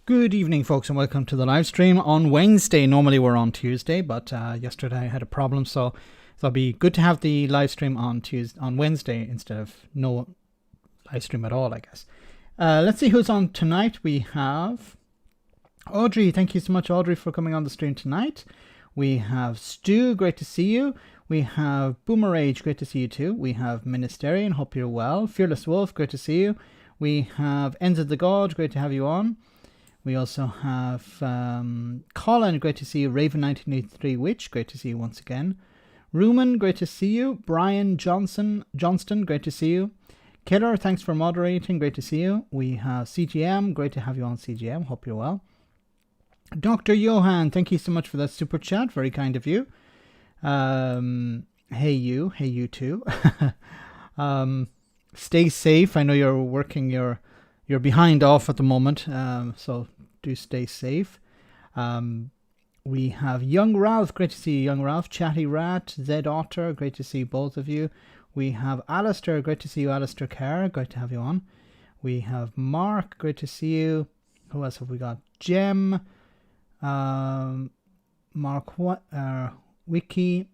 Good evening, folks, and welcome to the live stream on Wednesday. Normally we're on Tuesday, but yesterday I had a problem, so it'll be good to have the live stream on Wednesday instead of no live stream at all, I guess. Let's see who's on tonight. We have Audrey. Thank you so much, Audrey, for coming on the stream tonight. We have Stu. Great to see you. We have Boomerage. Great to see you too. We have Ministerian. Hope you're well. Fearless Wolf. Great to see you. We have Ends of the God. Great to have you on. We also have Colin, great to see you. Raven1983 Witch, great to see you once again. Ruman, great to see you. Brian Johnston, great to see you. Killer, thanks for moderating, great to see you. We have CGM, great to have you on CGM, hope you're well. Dr. Johan, thank you so much for that super chat, very kind of you. Hey you too. Stay safe, I know you're working you're behind off at the moment, so do stay safe. We have Young Ralph, great to see you, Young Ralph. Chatty Rat, Zed Otter, great to see both of you. We have Alistair, great to see you, Alistair Kerr, great to have you on. We have Mark, great to see you. Who else have we got? Jem, Mark Wiki,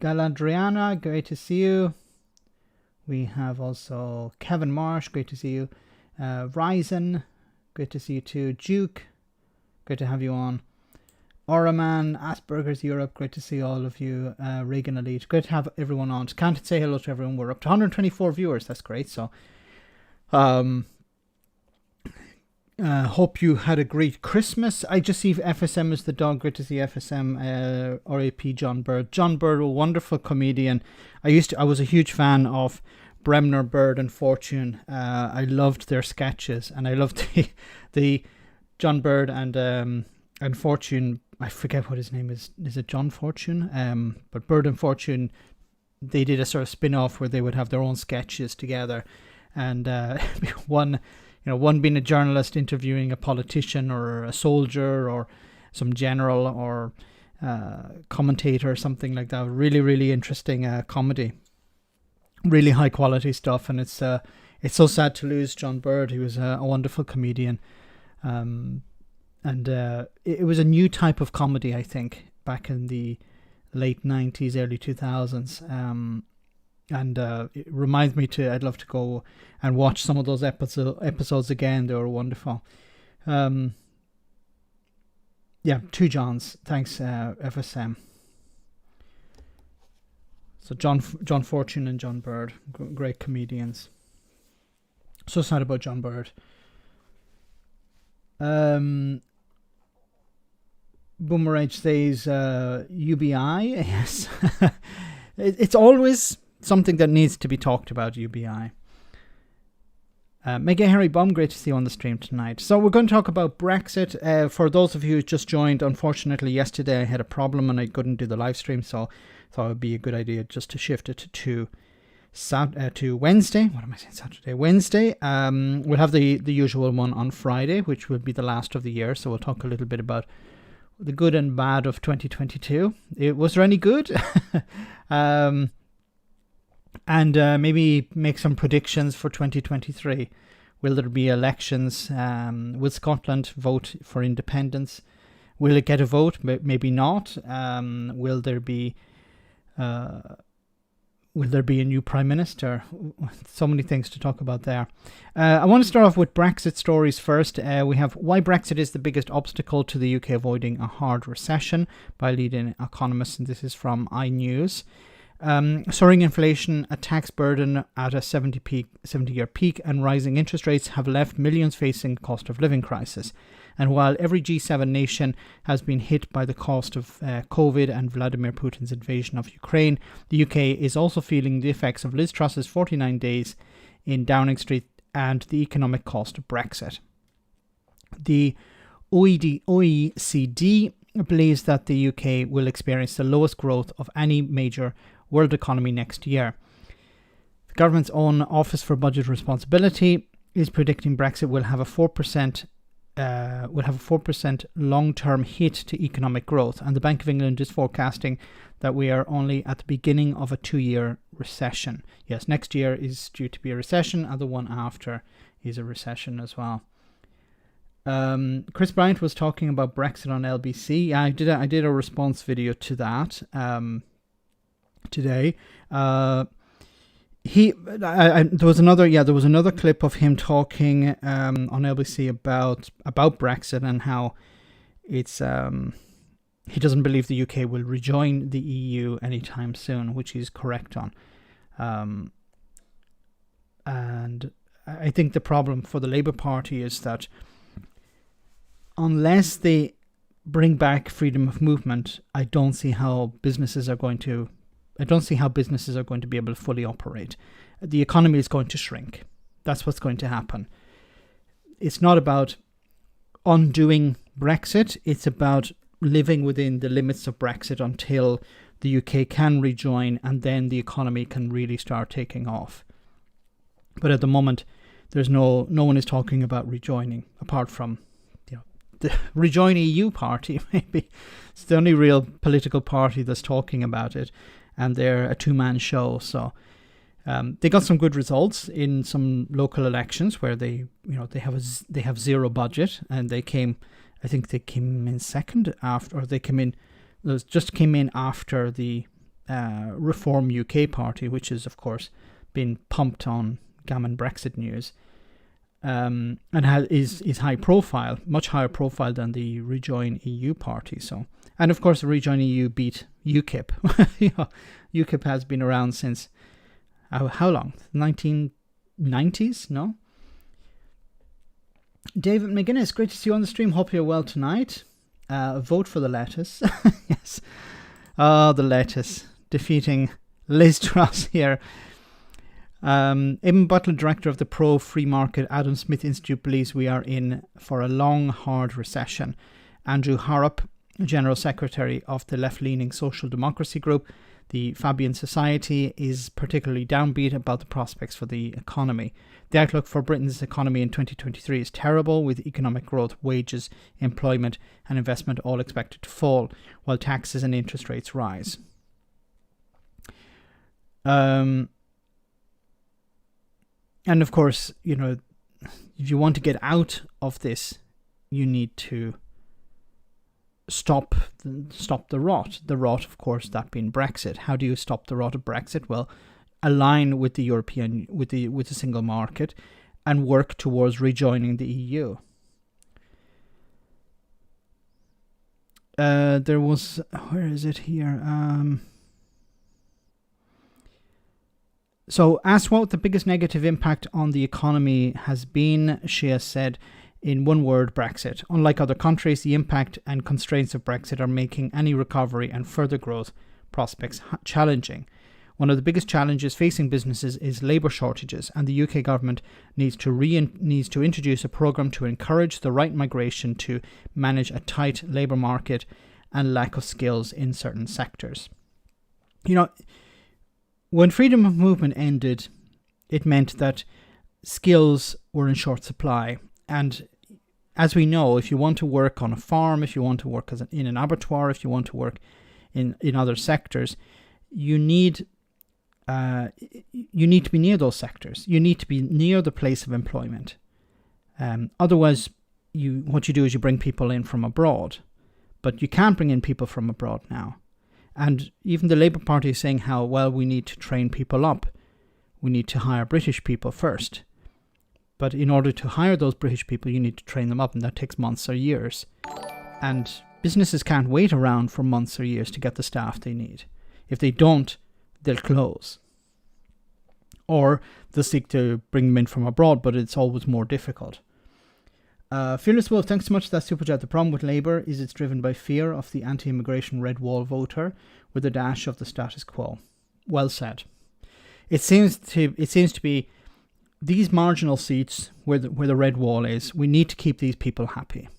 Galadriana, great to see you. We have also Kevin Marsh, great to see you. Ryzen, great to see you too. Duke, great to have you on. Oraman, Asperger's Europe, great to see all of you. Reagan Elite, great to have everyone on. Can't say hello to everyone. We're up to 124 viewers, that's great. So, hope you had a great Christmas. I just see FSM is the dog. Great to see FSM. RAP John Bird. John Bird, a wonderful comedian. I was a huge fan of Bremner, Bird, and Fortune. I loved their sketches, and I loved the John Bird and Fortune. I forget what his name is. Is it John Fortune? But Bird and Fortune, they did a sort of spin-off where they would have their own sketches together, and one being a journalist interviewing a politician or a soldier or some general or commentator or something like that. Really, really interesting comedy. Really high quality stuff, and it's so sad to lose John Bird. He was a wonderful comedian, and it was a new type of comedy, I think, back in the late 90s, early 2000s. And it reminds me I'd love to go and watch some of those episodes again. They were wonderful. Yeah, two Johns. Thanks, FSM. So John Fortune and John Bird, great comedians. So sad about John Bird. Boomerang says UBI. Yes, it's always something that needs to be talked about, UBI. Mega Harry Bum, great to see you on the stream tonight. So we're going to talk about Brexit. For those of you who just joined, unfortunately yesterday I had a problem and I couldn't do the live stream, so I thought it would be a good idea just to shift it to Wednesday. What am I saying? Saturday, Wednesday. We'll have the usual one on Friday, which will be the last of the year. So we'll talk a little bit about the good and bad of 2022. Was there any good? And maybe make some predictions for 2023. Will there be elections? Will Scotland vote for independence? Will it get a vote? Maybe not. Will there be a new prime minister? So many things to talk about there. I want to start off with Brexit stories first. We have why Brexit is the biggest obstacle to the UK avoiding a hard recession by leading economists, and this is from iNews. Soaring inflation, a tax burden at a 70-year peak, and rising interest rates have left millions facing a cost of living crisis. And while every G7 nation has been hit by the cost of COVID and Vladimir Putin's invasion of Ukraine, the UK is also feeling the effects of Liz Truss's 49 days in Downing Street and the economic cost of Brexit. The OECD believes that the UK will experience the lowest growth of any major world economy next year. The government's own Office for Budget Responsibility is predicting Brexit will have a 4% long-term hit to economic growth, and the Bank of England is forecasting that we are only at the beginning of a 2-year recession. Yes, next year is due to be a recession, and the one after is a recession as well. Chris Bryant was talking about Brexit on LBC. I did a response video to that today. There was another clip of him talking on LBC about Brexit and how it's he doesn't believe the UK will rejoin the EU anytime soon, which he's correct on. And I think the problem for the Labour Party is that unless they bring back freedom of movement, I don't see how businesses are going to be able to fully operate. The economy is going to shrink. That's what's going to happen. It's not about undoing Brexit. It's about living within the limits of Brexit until the UK can rejoin, and then the economy can really start taking off. But at the moment, there's no one is talking about rejoining, apart from the Rejoin EU party. Maybe it's the only real political party that's talking about it, and they're a two-man show. So they got some good results in some local elections where they have zero budget, and I think they came in second after, or they came in after the Reform UK party, which has of course been pumped on Gammon Brexit news. And is high profile, much higher profile than the Rejoin EU party. So, and of course, the Rejoin EU beat UKIP. UKIP has been around since how long? 1990s? No. David McGuinness, great to see you on the stream. Hope you're well tonight. Vote for the lettuce. Yes. Oh, the lettuce defeating Liz Truss here. Eamon Butler, director of the pro-free market Adam Smith Institute, believes we are in for a long, hard recession. Andrew Harrop, general secretary of the left-leaning social democracy group, the Fabian Society, is particularly downbeat about the prospects for the economy. The outlook for Britain's economy in 2023 is terrible, with economic growth, wages, employment and investment all expected to fall, while taxes and interest rates rise. And of course, if you want to get out of this, you need to stop the rot. The rot, of course, that being Brexit. How do you stop the rot of Brexit? Well, align with the European, with the single market, and work towards rejoining the EU. There was, where is it here? So, asked what the biggest negative impact on the economy has been, Shia said, in one word, Brexit. Unlike other countries, the impact and constraints of Brexit are making any recovery and further growth prospects challenging. One of the biggest challenges facing businesses is labour shortages, and the UK government needs to introduce a programme to encourage the right migration to manage a tight labour market and lack of skills in certain sectors. When freedom of movement ended, it meant that skills were in short supply. And as we know, if you want to work on a farm, if you want to work in an abattoir, if you want to work in other sectors, you need to be near those sectors. You need to be near the place of employment. Otherwise, what you do is you bring people in from abroad. But you can't bring in people from abroad now. And even the Labour Party is saying how, well, we need to train people up. We need to hire British people first. But in order to hire those British people, you need to train them up, and that takes months or years. And businesses can't wait around for months or years to get the staff they need. If they don't, they'll close. Or they'll seek to bring them in from abroad, but it's always more difficult. Fearless Wolf, thanks so much for that super chat. The problem with Labour is it's driven by fear of the anti-immigration red wall voter with a dash of the status quo. Well said. It seems to be these marginal seats where the red wall is. We need to keep these people happy,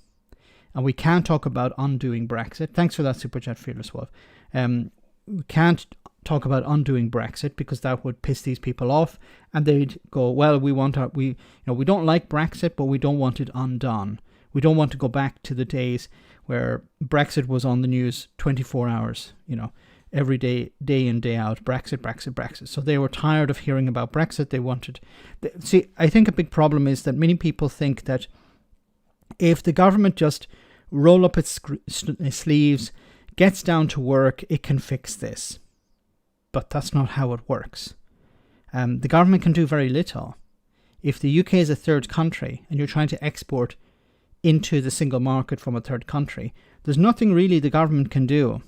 and we can't talk about undoing Brexit. Thanks for that super chat, Fearless Wolf. We can't talk about undoing Brexit because that would piss these people off, and they'd go, well, we don't like Brexit, but we don't want it undone. We don't want to go back to the days where Brexit was on the news 24 hours, every day in, day out, Brexit, Brexit, Brexit. So they were tired of hearing about Brexit. I think a big problem is that many people think that If the government just roll up its sleeves, gets down to work, it can fix this. But that's not how it works. The government can do very little. If the UK is a third country and you're trying to export into the single market from a third country, there's nothing really the government can do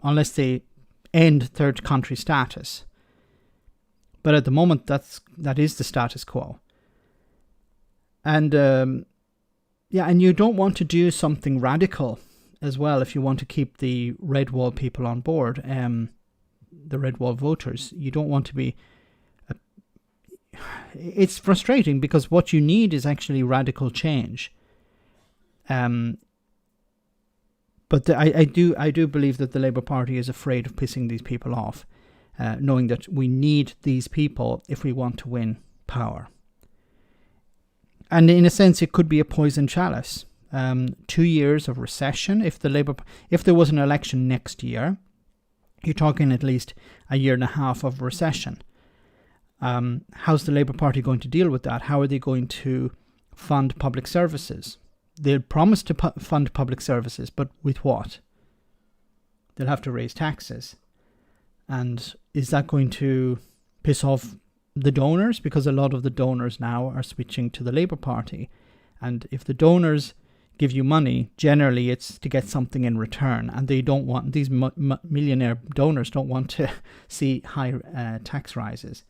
unless they end third country status. But at the moment, that is the status quo. And and you don't want to do something radical as well if you want to keep the red wall people on board, the red wall voters. You don't want to be... it's frustrating because what you need is actually radical change. But I do believe that the Labour Party is afraid of pissing these people off, knowing that we need these people if we want to win power. And in a sense, it could be a poison chalice. 2 years of recession. If there was an election next year, you're talking at least a year and a half of recession. How's the Labour Party going to deal with that? How are they going to fund public services? They'll promise to fund public services, but with what? They'll have to raise taxes. And is that going to piss off the donors? Because a lot of the donors now are switching to the Labour Party. And if the donors give you money, generally it's to get something in return. And they don't want, these millionaire donors don't want to see high taxes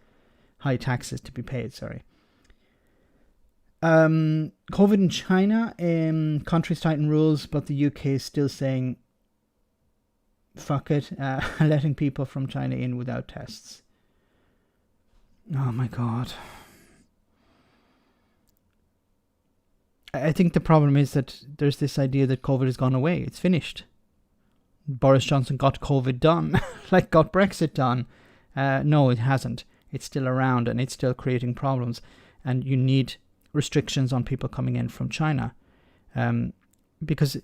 to be paid, sorry. COVID in China, countries tighten rules, but the UK is still saying, fuck it, letting people from China in without tests. Oh my God. I think the problem is that there's this idea that COVID has gone away. It's finished. Boris Johnson got COVID done, like got Brexit done. No, it hasn't. It's still around and it's still creating problems. And you need restrictions on people coming in from China, because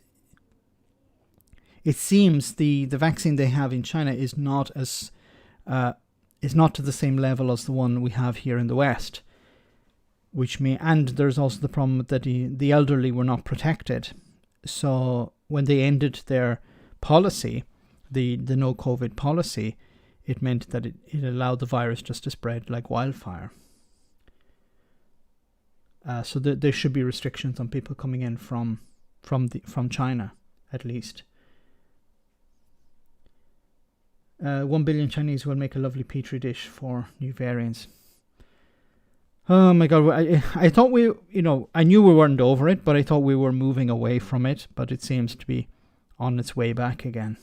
it seems the vaccine they have in China is not to the same level as the one we have here in the West, and there's also the problem that the elderly were not protected. So when they ended their policy, the no COVID policy, it meant that it allowed the virus just to spread like wildfire. So there should be restrictions on people coming in from China, at least. 1 billion Chinese will make a lovely petri dish for new variants. Oh my God! I thought I knew we weren't over it, but I thought we were moving away from it. But it seems to be on its way back again,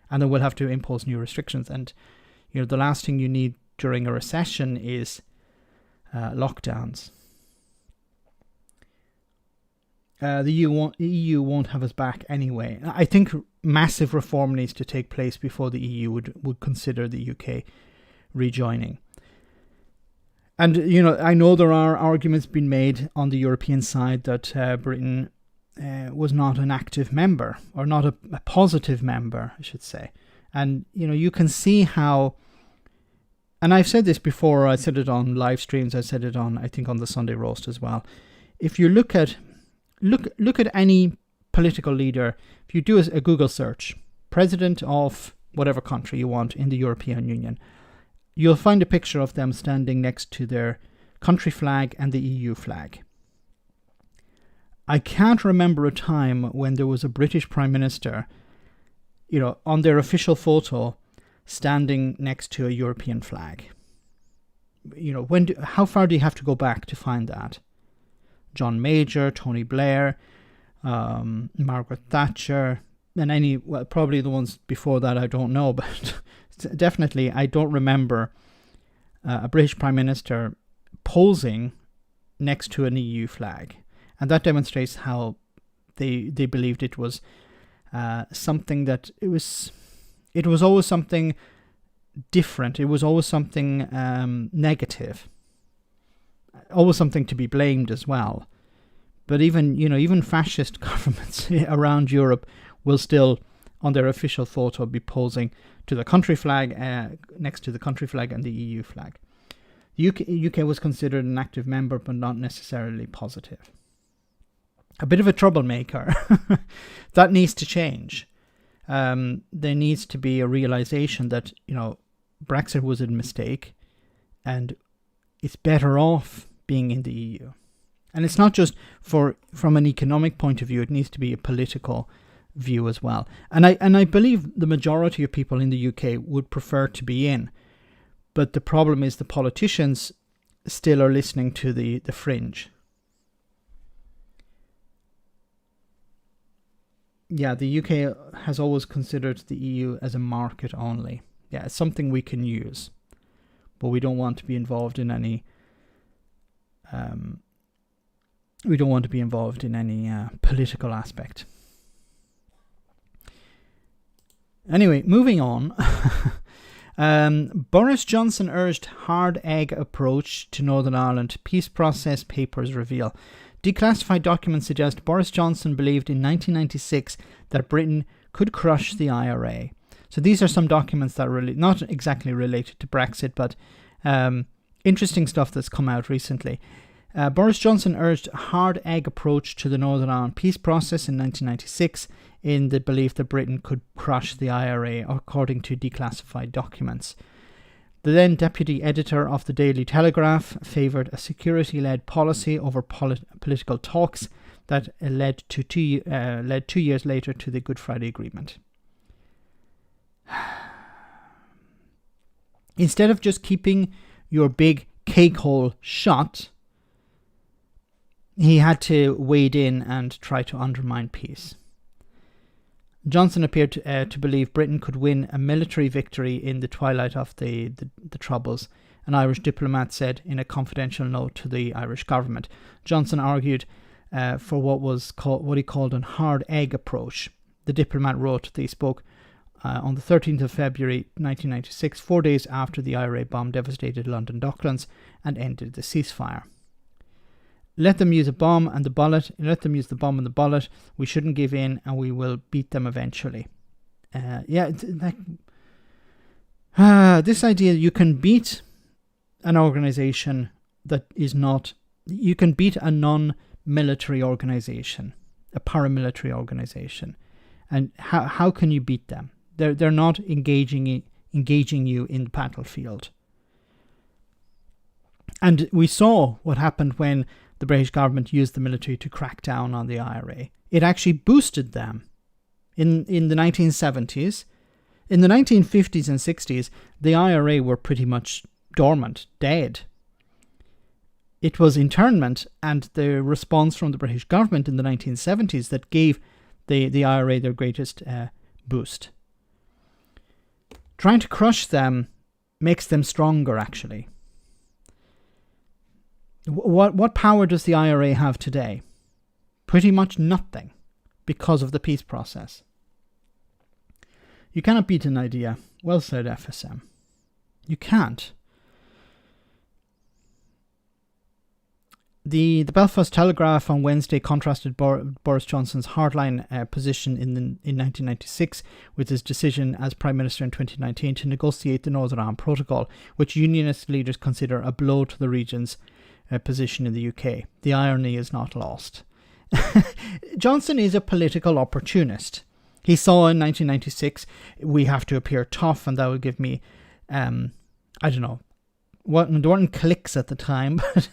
and then we'll have to impose new restrictions. And the last thing you need during a recession is lockdowns. The EU won't have us back anyway. I think massive reform needs to take place before the EU would consider the UK rejoining. And, I know there are arguments being made on the European side that Britain was not an active member, or not a positive member, I should say. And, you can see how, and I've said this before, I said it on live streams, I said it on, I think on the Sunday roast as well. If you look at any political leader, if you do a Google search, president of whatever country you want in the European Union, you'll find a picture of them standing next to their country flag and the EU flag. I can't remember a time when there was a British Prime Minister, on their official photo, standing next to a European flag. How far do you have to go back to find that? John Major, Tony Blair, Margaret Thatcher, and probably the ones before that I don't know, but definitely I don't remember a British Prime Minister posing next to an EU flag. And that demonstrates how they believed it was something that it was always something different. It was always something negative. Always something to be blamed as well. But even fascist governments around Europe will still, on their official photo, be posing to the country flag, next to the country flag and the EU flag. UK was considered an active member, but not necessarily positive. a bit of a troublemaker. That needs to change. There needs to be a realization that, Brexit was a mistake and it's better off being in the EU. And it's not just from an economic point of view, it needs to be a political view as well. And I believe the majority of people in the UK would prefer to be in. But the problem is the politicians still are listening to the fringe. Yeah, the UK has always considered the EU as a market only. Yeah, it's something we can use, but we don't want to be involved in any. We don't want to be involved in any political aspect. Anyway, moving on. Boris Johnson urged hard egg approach to Northern Ireland. Peace process papers reveal. Declassified documents suggest Boris Johnson believed in 1996 that Britain could crush the IRA. So these are some documents that are really not exactly related to Brexit, but interesting stuff that's come out recently. Boris Johnson urged a hard egg approach to the Northern Ireland peace process in 1996 in the belief that Britain could crush the IRA, according to declassified documents. The then deputy editor of the Daily Telegraph favoured a security-led policy over political talks that led 2 years later to the Good Friday Agreement. Instead of just keeping your big cake hole shut, he had to wade in and try to undermine peace. Johnson appeared to believe Britain could win a military victory in the twilight of the Troubles, an Irish diplomat said in a confidential note to the Irish government. Johnson argued for what he called a hard egg approach. The diplomat wrote that he spoke on the 13th of February 1996, 4 days after the IRA bomb devastated London Docklands and ended the ceasefire. Let them use a bomb and the bullet. Let them use the bomb and the bullet. We shouldn't give in, and we will beat them eventually. This idea you can beat an organization that is not. You can beat a non-military organization, a paramilitary organization, and how can you beat them? They're not engaging you in the battlefield. And we saw what happened when the British government used the military to crack down on the IRA. It actually boosted them. In the 1970s, in the 1950s and 60s, the IRA were pretty much dormant, dead. It was internment and the response from the British government in the 1970s that gave the IRA their greatest boost. Trying to crush them makes them stronger, actually. What power does the IRA have today? Pretty much nothing, because of the peace process. You cannot beat an idea. Well said, FSM. You can't. The Belfast Telegraph on Wednesday contrasted Boris Johnson's hardline position in 1996 with his decision as Prime Minister in 2019 to negotiate the Northern Ireland Protocol, which unionist leaders consider a blow to the region's position in the UK. The irony is not lost. Johnson is a political opportunist. He saw in 1996, we have to appear tough, and that will give me, I don't know, there weren't clicks at the time, but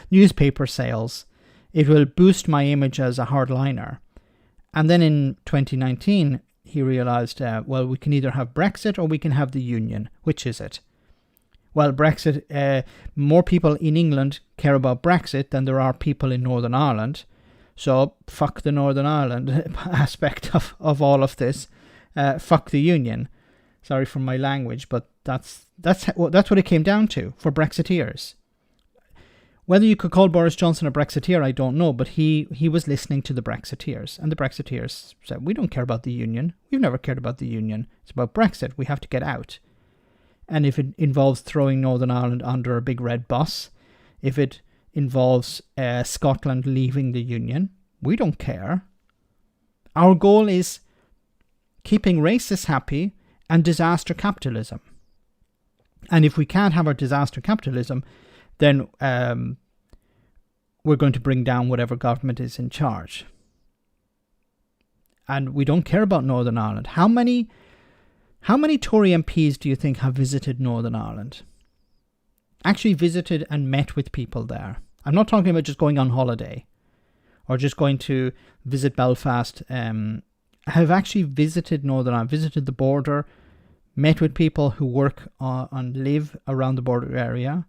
newspaper sales. It will boost my image as a hardliner. And then in 2019, he realised, well, we can either have Brexit or we can have the Union. Which is it? Well, Brexit, more people in England care about Brexit than there are people in Northern Ireland. So fuck the Northern Ireland aspect of all of this. Fuck the Union. Sorry for my language, but that's what it came down to for Brexiteers. Whether you could call Boris Johnson a Brexiteer, I don't know, but he was listening to the Brexiteers, and the Brexiteers said, we don't care about the Union. We've never cared about the Union. It's about Brexit. We have to get out. And if it involves throwing Northern Ireland under a big red bus, if it involves Scotland leaving the Union, we don't care. Our goal is keeping racists happy and disaster capitalism. And if we can't have our disaster capitalism, then we're going to bring down whatever government is in charge. And we don't care about Northern Ireland. How many Tory MPs do you think have visited Northern Ireland? Actually visited and met with people there. I'm not talking about just going on holiday or just going to visit Belfast. Have actually visited Northern Ireland, visited the border, met with people who work and live around the border area.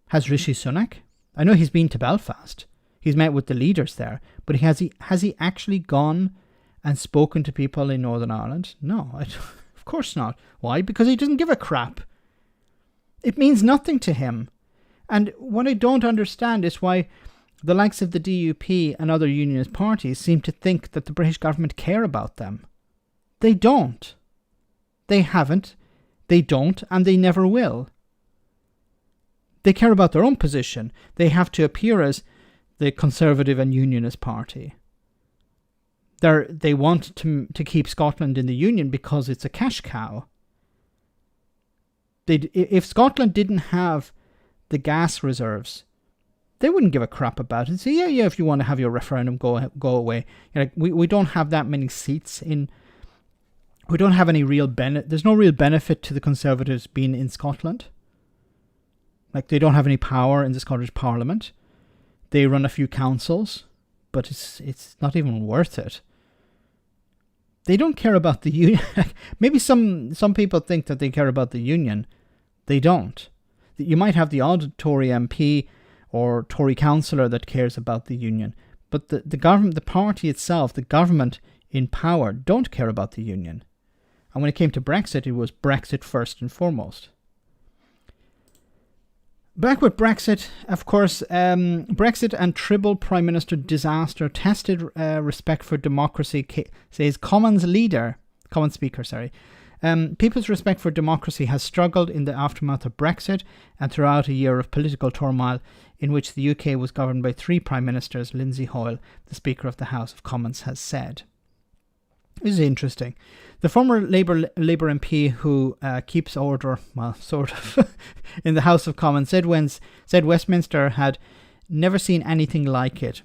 Has Rishi Sunak? I know he's been to Belfast. He's met with the leaders there. But has he actually gone and spoken to people in Northern Ireland? No, of course not. Why? Because he doesn't give a crap. It means nothing to him. And what I don't understand is why the likes of the DUP and other unionist parties seem to think that the British government care about them. They don't. They haven't. They don't, and they never will. They care about their own position. They have to appear as the Conservative and Unionist Party. They want to keep Scotland in the Union because it's a cash cow. If Scotland didn't have the gas reserves, they wouldn't give a crap about it. So yeah, if you want to have your referendum, go away. Like, we don't have that many seats in. We don't have any real benefit. There's no real benefit to the Conservatives being in Scotland. Like, they don't have any power in the Scottish Parliament. They run a few councils, but it's not even worth it. They don't care about the union. Maybe some people think that they care about the union. They don't. You might have the odd Tory MP or Tory councillor that cares about the union, but the government, the party itself, the government in power, don't care about the union. And when it came to Brexit, it was Brexit first and foremost. Back with Brexit, of course, Brexit and Tribble Prime Minister disaster tested respect for democracy, says Commons Speaker. People's respect for democracy has struggled in the aftermath of Brexit and throughout a year of political turmoil in which the UK was governed by 3 Prime Ministers, Lindsay Hoyle, the Speaker of the House of Commons, has said. This is interesting. The former Labour MP who keeps order, well, sort of, in the House of Commons said Westminster had never seen anything like it,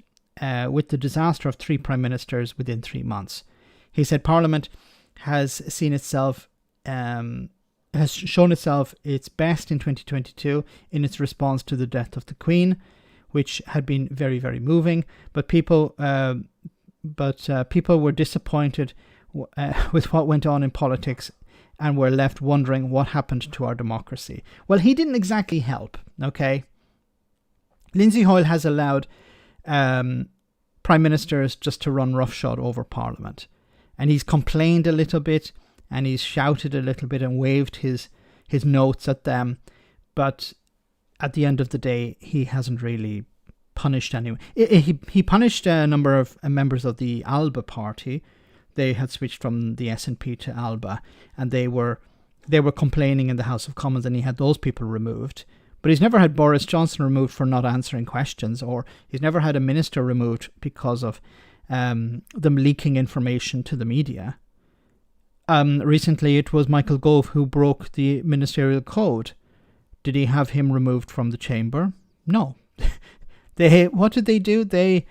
with the disaster of 3 Prime Ministers within 3 months. He said Parliament has shown itself its best in 2022 in its response to the death of the Queen, which had been very, very moving. But people were disappointed with what went on in politics and were left wondering what happened to our democracy. Well, he didn't exactly help, okay? Lindsay Hoyle has allowed Prime Ministers just to run roughshod over Parliament. And he's complained a little bit and he's shouted a little bit and waved his notes at them. But at the end of the day, he hasn't really punished anyone. He punished a number of members of the Alba party. They had switched from the SNP to Alba, and they were complaining in the House of Commons, and he had those people removed. But he's never had Boris Johnson removed for not answering questions, or he's never had a minister removed because of them leaking information to the media. Recently, it was Michael Gove who broke the ministerial code. Did he have him removed from the chamber? No. What did they do? They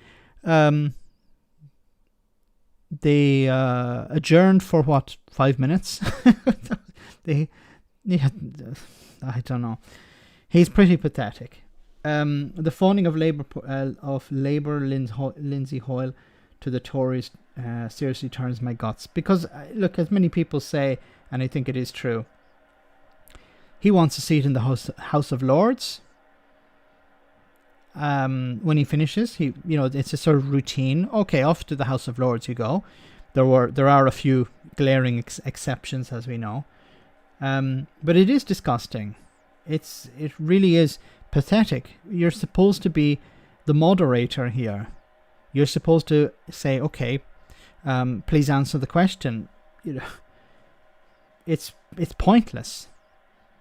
adjourned for 5 minutes? I don't know. He's pretty pathetic. The phoning of Labour Lindsay Hoyle to the Tories seriously turns my guts. Because, look, as many people say, and I think it is true, he wants a seat in the House of Lords. When he finishes, it's a sort of routine. Okay, off to the House of Lords you go. There are a few glaring exceptions, as we know. But it is disgusting. It really is pathetic. You're supposed to be the moderator here. You're supposed to say, okay, please answer the question. It's pointless.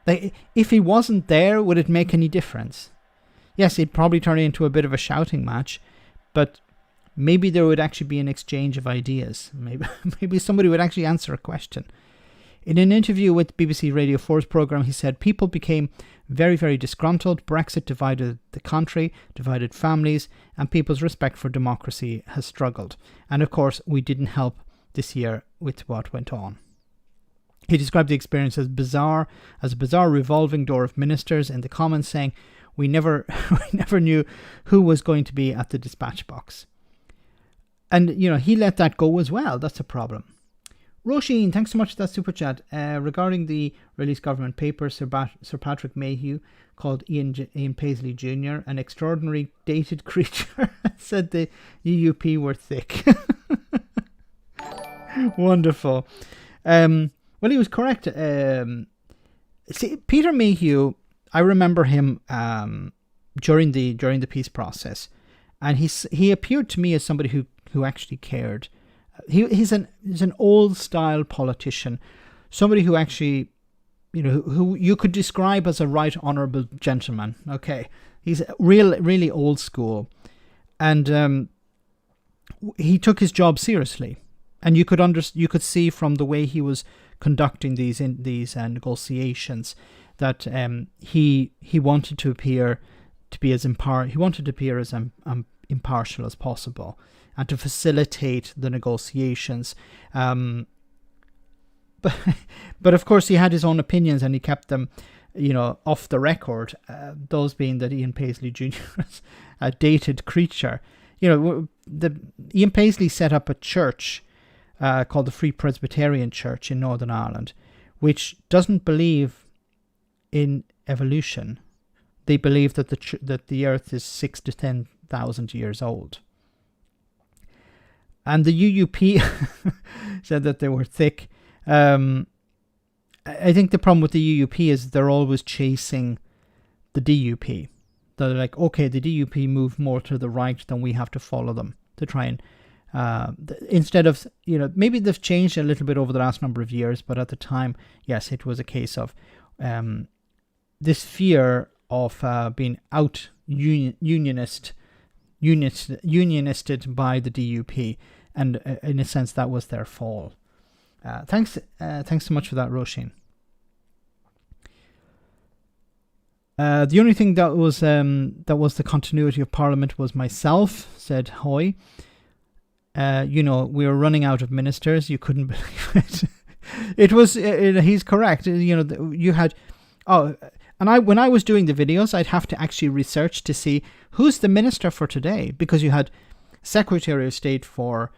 Like, if he wasn't there, would it make any difference? Yes, it'd probably turn into a bit of a shouting match, but maybe there would actually be an exchange of ideas. Maybe somebody would actually answer a question. In an interview with BBC Radio 4's programme, he said, people became very, very disgruntled. Brexit divided the country, divided families, and people's respect for democracy has struggled. And of course, we didn't help this year with what went on. He described the experience as a bizarre revolving door of ministers in the Commons, saying, we never knew who was going to be at the dispatch box. And, he let that go as well. That's a problem. Roisin, thanks so much for that super chat. Regarding the released government paper, Sir Patrick Mayhew called Ian Paisley Jr. an extraordinary dated creature, said the UUP were thick. Wonderful. Well, he was correct. See, Peter Mayhew, I remember him during the peace process, and he appeared to me as somebody who actually cared. He's an old style politician, somebody who actually, who you could describe as a right honourable gentleman. Okay, he's really old school, and he took his job seriously, and you could see from the way he was conducting these negotiations that he wanted to appear as impartial as possible, and to facilitate the negotiations. But of course, he had his own opinions, and he kept them, off the record. Those being that Ian Paisley Jr. is a dated creature. Ian Paisley set up a church called the Free Presbyterian Church in Northern Ireland, which doesn't believe in evolution. They believe that the Earth is 6,000 to 10,000 years old. And the UUP said that they were thick. I think the problem with the UUP is they're always chasing the DUP. They're like, okay, the DUP move more to the right, then we have to follow them to try and instead of, maybe they've changed a little bit over the last number of years, but at the time, yes, it was a case of this fear of being out unionisted by the DUP, and in a sense that was their fall. Thanks so much for that, Roisin. The only thing that was the continuity of Parliament was myself, said Hoy. We were running out of ministers. You couldn't believe it. It was. He's correct. You had. And when I was doing the videos, I'd have to actually research to see who's the minister for today, because you had Secretary of State for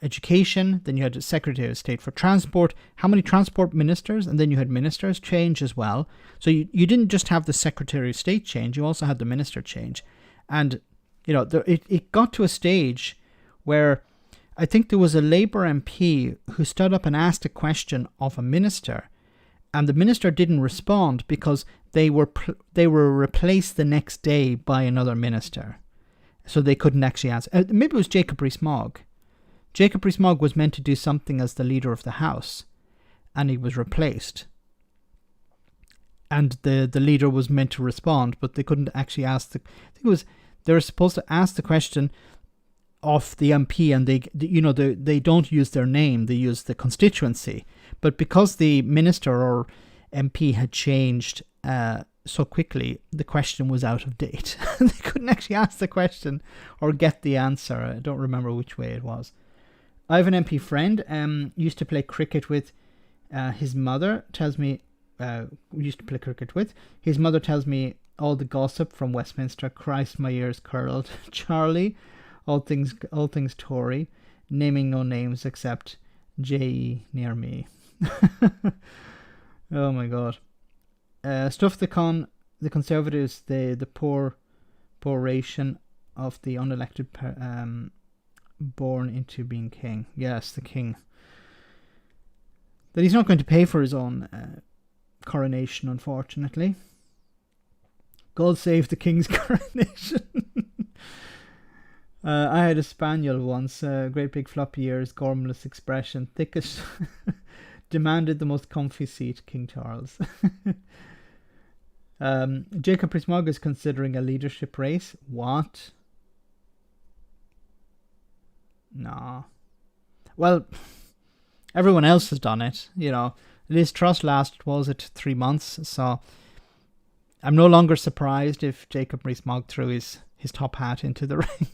Education, then you had Secretary of State for Transport, how many transport ministers, and then you had ministers change as well. So you didn't just have the Secretary of State change, you also had the minister change. And, it got to a stage where I think there was a Labour MP who stood up and asked a question of a minister, and the minister didn't respond because they were replaced the next day by another minister. So they couldn't actually answer. Maybe it was Jacob Rees-Mogg. Jacob Rees-Mogg was meant to do something as the leader of the House, and he was replaced. And the leader was meant to respond, but they couldn't actually ask they were supposed to ask the question of the MP, and they don't use their name, they use the constituency. But because the minister or MP had changed so quickly, the question was out of date. They couldn't actually ask the question or get the answer. I don't remember which way it was. I have an MP friend, used to play cricket with. His mother tells me, his mother tells me all the gossip from Westminster. Christ, my ears curled. Charlie, all things Tory, naming no names except J near me. Oh my god. Stuff the Conservatives, the poor ration of the unelected born into being king. Yes, the king. That he's not going to pay for his own coronation, unfortunately. God save the king's coronation. I had a spaniel once, great big floppy ears, gormless expression, thickest, demanded the most comfy seat, King Charles. Jacob Rees-Mogg is considering a leadership race. What? No. Well, Everyone else has done it. Liz Truss last, was it 3 months? So I'm no longer surprised if Jacob Rees-Mogg threw his top hat into the ring.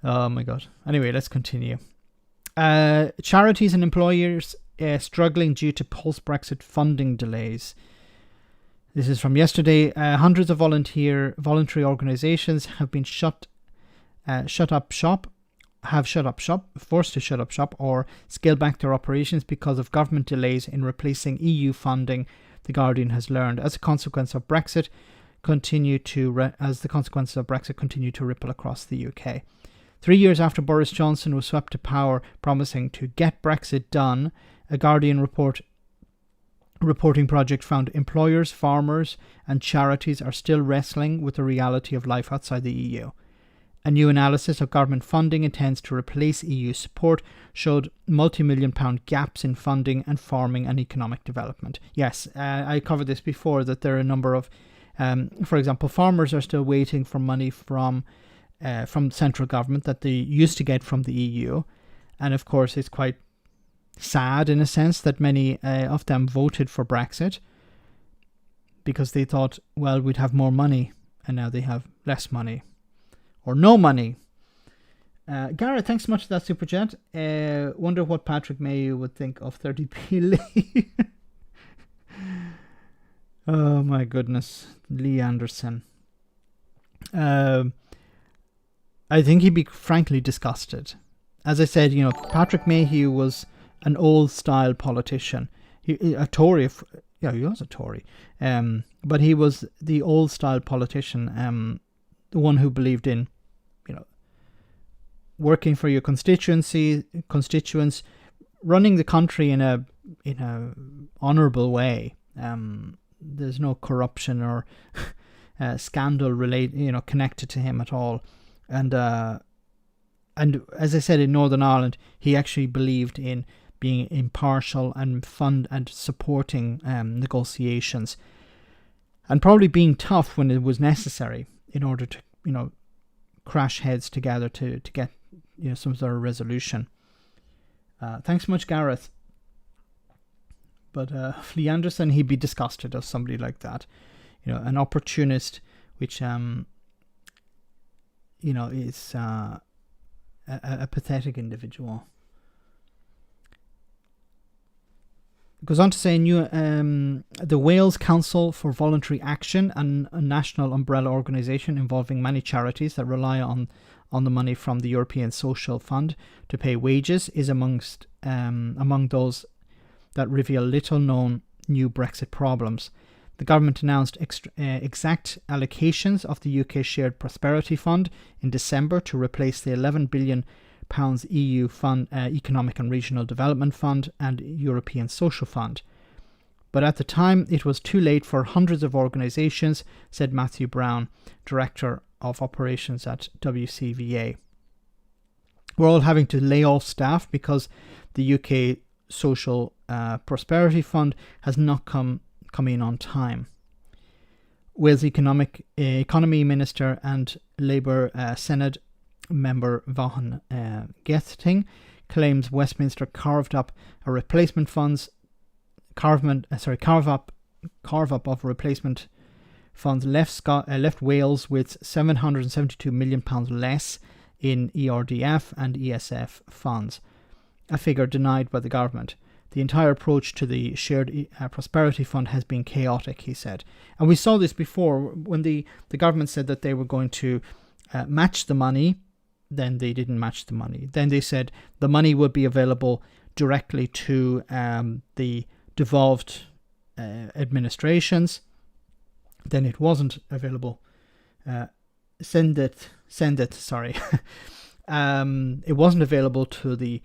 Oh my God. Anyway, let's continue. Charities and employers struggling due to post-Brexit funding delays. This is from yesterday. Hundreds of voluntary organisations have been forced to shut up shop, or scale back their operations because of government delays in replacing EU funding. The Guardian has learned as a consequence of Brexit continue to ripple across the UK. 3 years after Boris Johnson was swept to power, promising to get Brexit done, a Guardian reporting project found employers, farmers, and charities are still wrestling with the reality of life outside the EU. A new analysis of government funding intends to replace EU support showed multi-million-pound gaps in funding and farming and economic development. Yes, I covered this before, that there are a number of, for example, farmers are still waiting for money from central government that they used to get from the EU. And of course, it's quite sad in a sense that many of them voted for Brexit because they thought, well, we'd have more money, and now they have less money. Or no money. Gareth, thanks so much for that super chat. Wonder what Patrick Mayhew would think of 30p Lee. Oh my goodness. Lee Anderson. I think he'd be frankly disgusted. As I said, Patrick Mayhew was an old style politician. A Tory. He was a Tory. But he was the old style politician. The one who believed in, working for your constituents, running the country in a honourable way. There's no corruption or scandal connected to him at all. And as I said, in Northern Ireland, he actually believed in being impartial and supporting negotiations, and probably being tough when it was necessary in order to, crash heads together to get, some sort of resolution. Thanks so much, Gareth. But Lee Anderson, he'd be disgusted of somebody like that. An opportunist, which, is a pathetic individual. Goes on to say, the Wales Council for Voluntary Action, a national umbrella organisation involving many charities that rely on the money from the European Social Fund to pay wages, is among those that reveal little known new Brexit problems. The government announced exact allocations of the UK Shared Prosperity Fund in December to replace the £11 billion EU Fund, Economic and Regional Development Fund, and European Social Fund. But at the time, it was too late for hundreds of organisations, said Matthew Brown, Director of Operations at WCVA. We're all having to lay off staff because the UK Social Prosperity Fund has not come in on time. Wales Economy Minister and Labour Senate member Vaughan Gethting claims Westminster carved up a replacement funds carve up of replacement funds left Wales with £772 million less in ERDF and ESF funds, a figure denied by the government. The entire approach to the Shared Prosperity Fund has been chaotic, he said. And we saw this before when the government said that they were going to match the money. Then they didn't match the money. Then they said the money would be available directly to the devolved administrations. Then it wasn't available. It wasn't available to the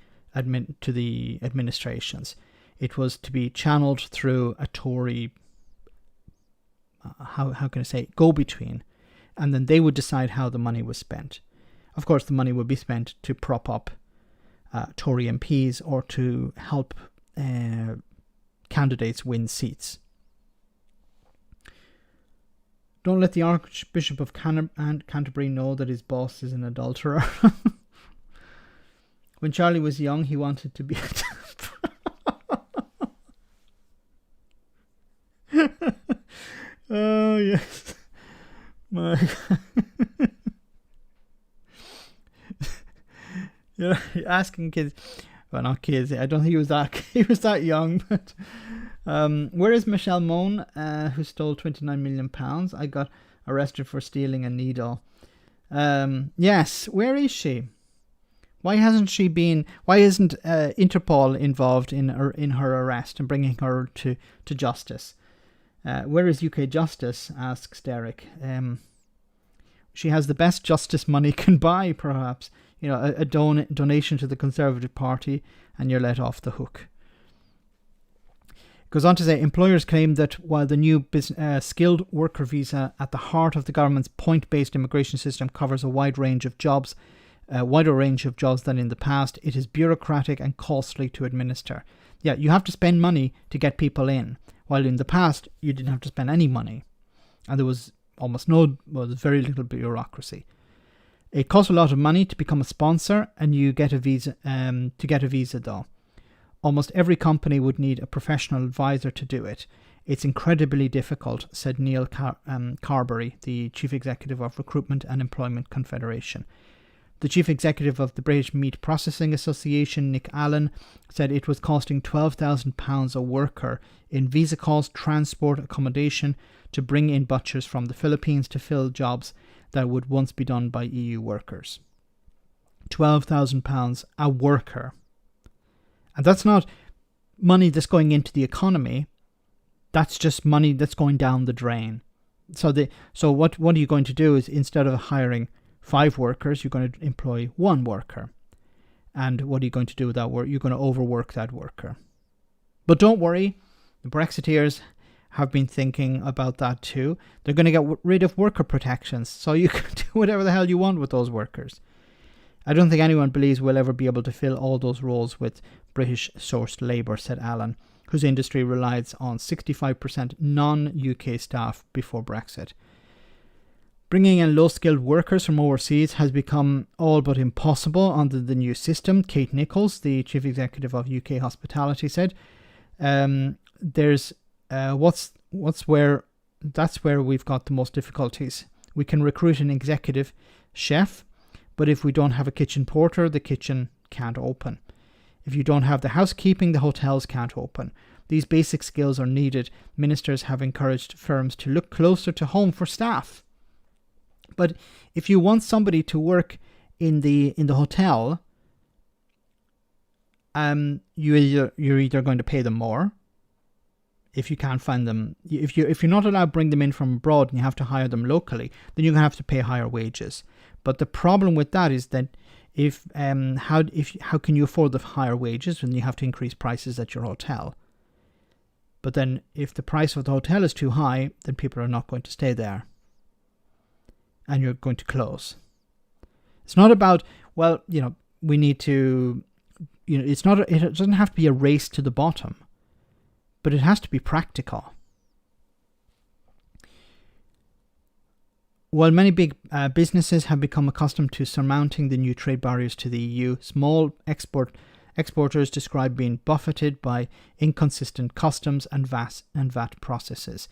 administrations. It was to be channeled through a Tory, how can I say, go-between, and then they would decide how the money was spent. Of course, the money would be spent to prop up Tory MPs or to help candidates win seats. Don't let the Archbishop of Canterbury know that his boss is an adulterer. When Charlie was young, he wanted to be Oh, yes. My You're asking kids. Well, not kids. I don't think he was that young. But where is Michelle Mone, who stole £29 million? I got arrested for stealing a needle. Yes, where is she? Why isn't Interpol involved in her arrest and bringing her to justice? Where is UK justice? Asks Derek. She has the best justice money can buy, perhaps. You know, a donation to the Conservative Party, and you're let off the hook. Goes on to say, employers claim that while the new skilled worker visa at the heart of the government's point-based immigration system covers a wider range of jobs than in the past, it is bureaucratic and costly to administer. Yeah, you have to spend money to get people in, while in the past you didn't have to spend any money, and there was very little bureaucracy. It costs a lot of money to become a sponsor, and you get a visa. To get a visa, though, almost every company would need a professional advisor to do it. It's incredibly difficult, said Neil Carberry, the chief executive of Recruitment and Employment Confederation. The chief executive of the British Meat Processing Association, Nick Allen, said it was costing £12,000 a worker in visa cost, transport, accommodation to bring in butchers from the Philippines to fill jobs that would once be done by EU workers. £12,000 a worker. And that's not money that's going into the economy. That's just money that's going down the drain. So what are you going to do is, instead of hiring 5 workers, you're going to employ 1 worker. And what are you going to do with that work? You're going to overwork that worker. But don't worry, the Brexiteers have been thinking about that too. They're going to get rid of worker protections, so you can do whatever the hell you want with those workers. I don't think anyone believes we'll ever be able to fill all those roles with British-sourced labour, said Allen, whose industry relies on 65% non-UK staff before Brexit. Bringing in low-skilled workers from overseas has become all but impossible under the new system, Kate Nichols, the chief executive of UK Hospitality, said. That's where we've got the most difficulties. We can recruit an executive chef, but if we don't have a kitchen porter, the kitchen can't open. If you don't have the housekeeping, the hotels can't open. These basic skills are needed. Ministers have encouraged firms to look closer to home for staff. But if you want somebody to work in the hotel, you're either going to pay them more. If you can't find them, if you're not allowed to bring them in from abroad and you have to hire them locally, then you're going to have to pay higher wages. But the problem with that is that how can you afford the higher wages when you have to increase prices at your hotel? But then if the price of the hotel is too high, then people are not going to stay there, and you're going to close. It's not about, well, we need to, it doesn't have to be a race to the bottom, but it has to be practical. While many big businesses have become accustomed to surmounting the new trade barriers to the EU, small exporters describe being buffeted by inconsistent customs and VAT processes.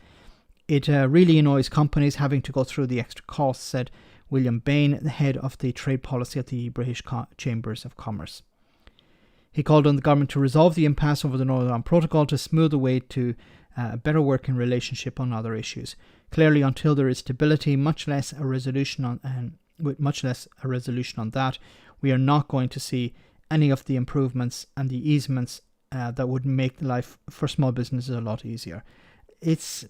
It really annoys companies having to go through the extra costs, said William Bain, the head of the trade policy at the British Chambers of Commerce. He called on the government to resolve the impasse over the Northern Ireland Protocol to smooth the way to a better working relationship on other issues. Clearly, until there is stability, much less a resolution on that, we are not going to see any of the improvements and the easements that would make life for small businesses a lot easier. It's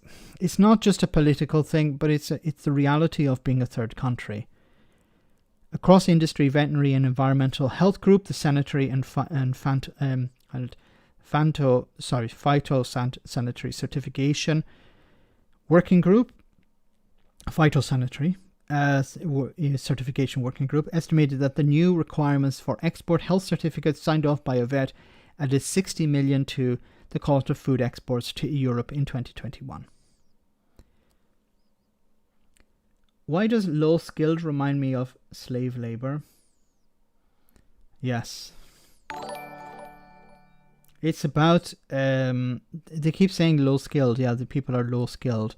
not just a political thing, but it's the reality of being a third country. A cross-industry veterinary and environmental health group, the Sanitary and Phytosanitary Certification Working Group, Phytosanitary Certification Working Group, estimated that the new requirements for export health certificates signed off by a vet added 60 million to the cost of food exports to Europe in 2021. Why does low skilled remind me of slave labour? Yes, It's about, they keep saying low skilled. Yeah, the people are low skilled.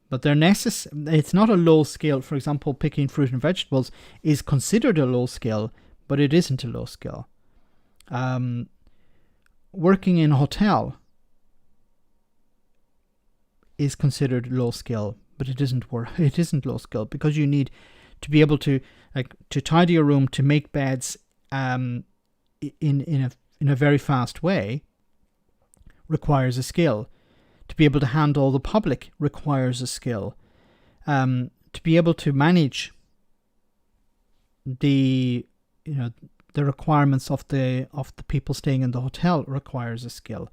But they're it's not a low skill. For example, picking fruit and vegetables is considered a low skill, but it isn't a low skill. Working in a hotel is considered low skill, but it isn't low skill, because you need to be able to tidy your room, to make beds in a very fast way requires a skill. To be able to handle the public requires a skill. To be able to manage the requirements of the people staying in the hotel requires a skill.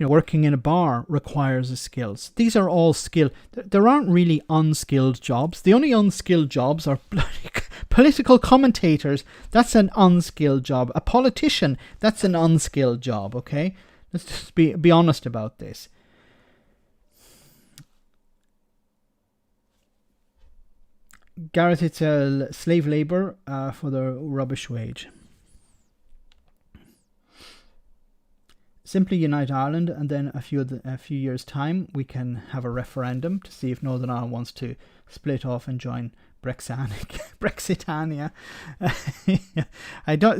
Working in a bar requires a skill. So these are all skill. There aren't really unskilled jobs. The only unskilled jobs are political commentators. That's an unskilled job. A politician, that's an unskilled job, okay? Let's just be honest about this. Gareth, it's a slave labour for the rubbish wage. Simply unite Ireland, and then a few years' time we can have a referendum to see if Northern Ireland wants to split off and join Brexitania.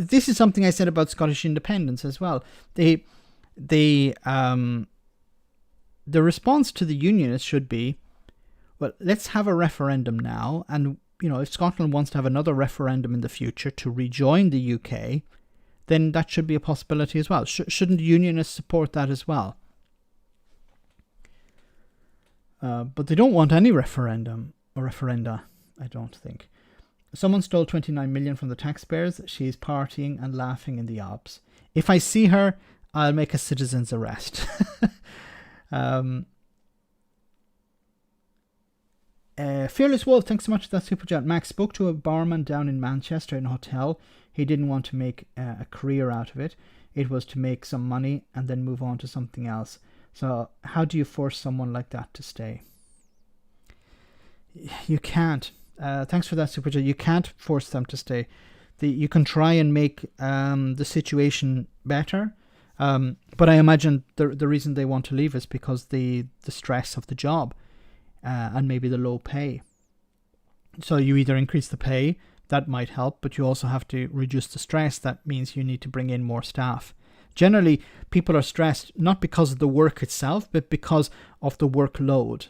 This is something I said about Scottish independence as well. The response to the unionists should be, well, let's have a referendum now, and if Scotland wants to have another referendum in the future to rejoin the UK, then that should be a possibility as well. Shouldn't unionists support that as well? But they don't want any referenda, I don't think. Someone stole 29 million from the taxpayers. She's partying and laughing in the Alps. If I see her, I'll make a citizen's arrest. Fearless Wolf, thanks so much for that super chat. Max spoke to a barman down in Manchester in a hotel. He didn't want to make a career out of it. It was to make some money and then move on to something else. So how do you force someone like that to stay? You can't. Thanks for that super chat. You can't force them to stay. You can try and make the situation better. But I imagine the reason they want to leave is because the stress of the job and maybe the low pay. So you either increase the pay, that might help, but you also have to reduce the stress. That means you need to bring in more staff. Generally, people are stressed not because of the work itself, but because of the workload.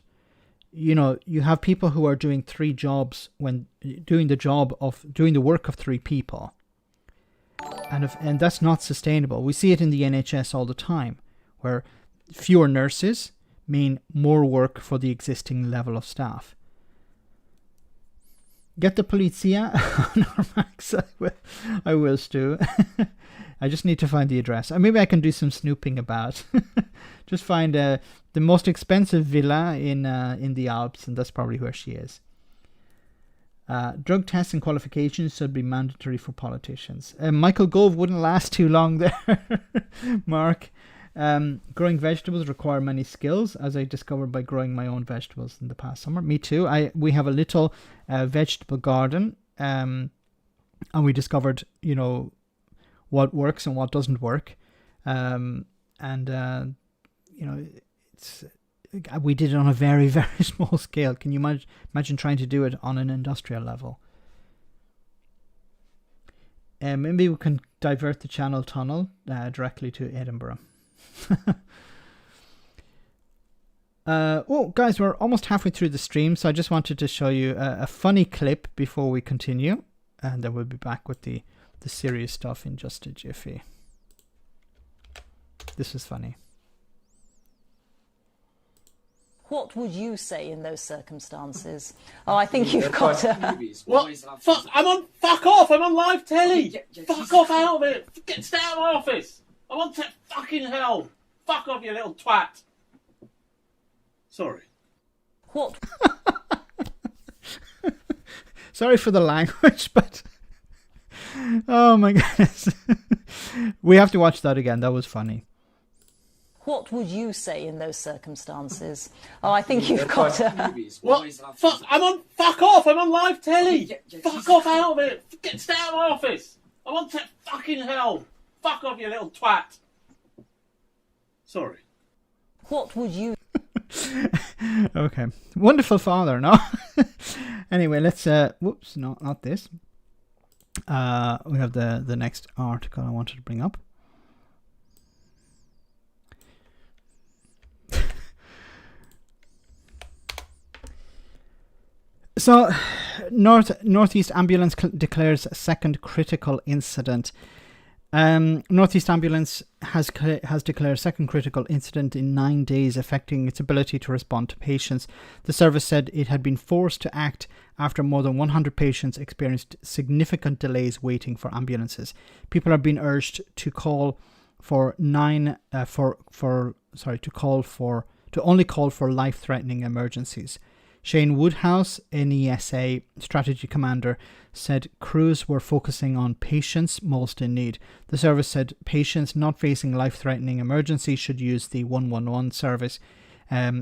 You have people who are doing 3 jobs when doing the work of 3 people. And that's not sustainable. We see it in the NHS all the time, where fewer nurses mean more work for the existing level of staff. Get the Polizia on Max. I will, Stu. I just need to find the address. Maybe I can do some snooping about. Just find the most expensive villa in the Alps, and that's probably where she is. Drug tests and qualifications should be mandatory for politicians. Michael Gove wouldn't last too long there. Mark. Growing vegetables require many skills, as I discovered by growing my own vegetables in the past summer. Me too. We have a little vegetable garden, and we discovered, what works and what doesn't work. We did it on a very, very small scale. Can you imagine trying to do it on an industrial level? Maybe we can divert the Channel Tunnel directly to Edinburgh. Guys, we're almost halfway through the stream, so I just wanted to show you a funny clip before we continue, and then we'll be back with the serious stuff in just a jiffy. This is funny. What would you say in those circumstances? Oh, I think you've got to... What? Fuck! Fuck off! I'm on live telly! Fuck off out of it! Stay out of my office! I'm on fucking hell! Fuck off, you little twat! Sorry. What? Sorry for the language, but... Oh my goodness. We have to watch that again. That was funny. What would you say in those circumstances? Oh, I think you've got to... What? Fuck! Fuck off! I'm on live telly! Fuck off out of it! Stay out of my office! I'm on fucking hell. Fuck off, you little twat. Sorry. What would you... Okay. Wonderful father, no? Anyway, let's... whoops, no, not this. We have the next article I wanted to bring up. So, Northeast Ambulance declares second critical incident. Northeast Ambulance has declared second critical incident in 9 days, affecting its ability to respond to patients. The service said it had been forced to act after more than 100 patients experienced significant delays waiting for ambulances. People are being urged to call for to only call for life-threatening emergencies. Shane Woodhouse, NESA strategy commander, said crews were focusing on patients most in need. The service said patients not facing life-threatening emergencies should use the 111 service,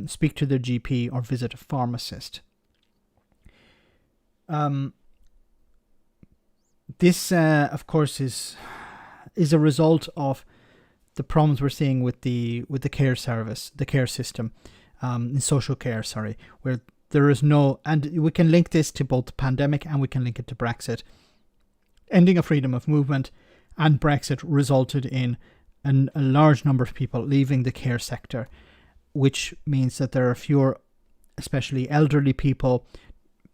speak to their GP or visit a pharmacist. This, of course, is a result of the problems we're seeing with the care service, the care system, in social care, where there is no, and we can link this to both the pandemic and we can link it to Brexit. Ending of freedom of movement and Brexit resulted in a large number of people leaving the care sector, which means that there are fewer, especially elderly people,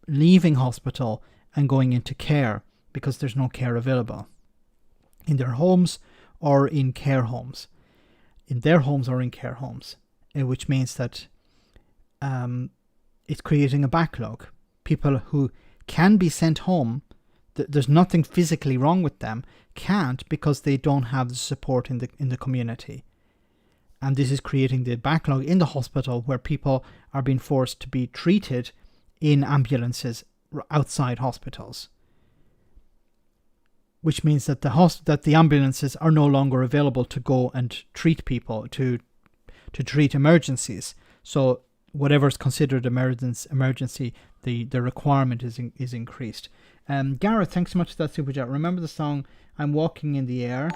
leaving hospital and going into care because there's no care available in their homes or in care homes, in their homes or in care homes, which means that it's creating a backlog. People who can be sent home, there's nothing physically wrong with them, can't because they don't have the support in the community. And this is creating the backlog in the hospital where people are being forced to be treated in ambulances outside hospitals. Which means that the ambulances are no longer available to go and treat people, to treat emergencies. So whatever is considered emergency, the requirement is increased. Gareth, thanks so much for that super chat. Remember the song "I'm Walking in the Air"?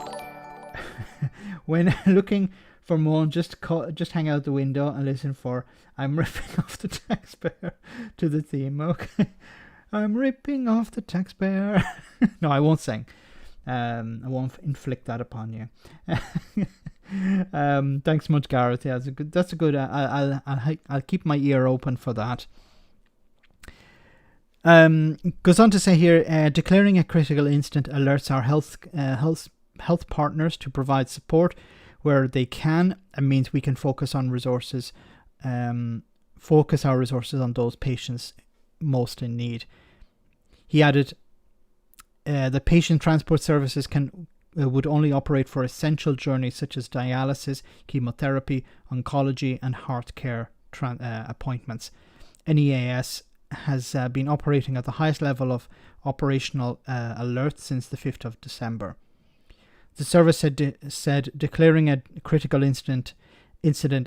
When looking for more, just hang out the window and listen for "I'm ripping off the taxpayer" to the theme. Okay, I'm ripping off the taxpayer. No, I won't sing. I won't inflict that upon you. Thanks so much, Gareth. Yeah, that's a good. I'll keep my ear open for that. Goes on to say here, declaring a critical incident alerts our health partners to provide support where they can, and means we can focus our resources on those patients most in need. He added, the patient transport services would only operate for essential journeys such as dialysis, chemotherapy, oncology, and heart care appointments. NEAS has been operating at the highest level of operational alert since the 5th of December. The service said declaring a critical incident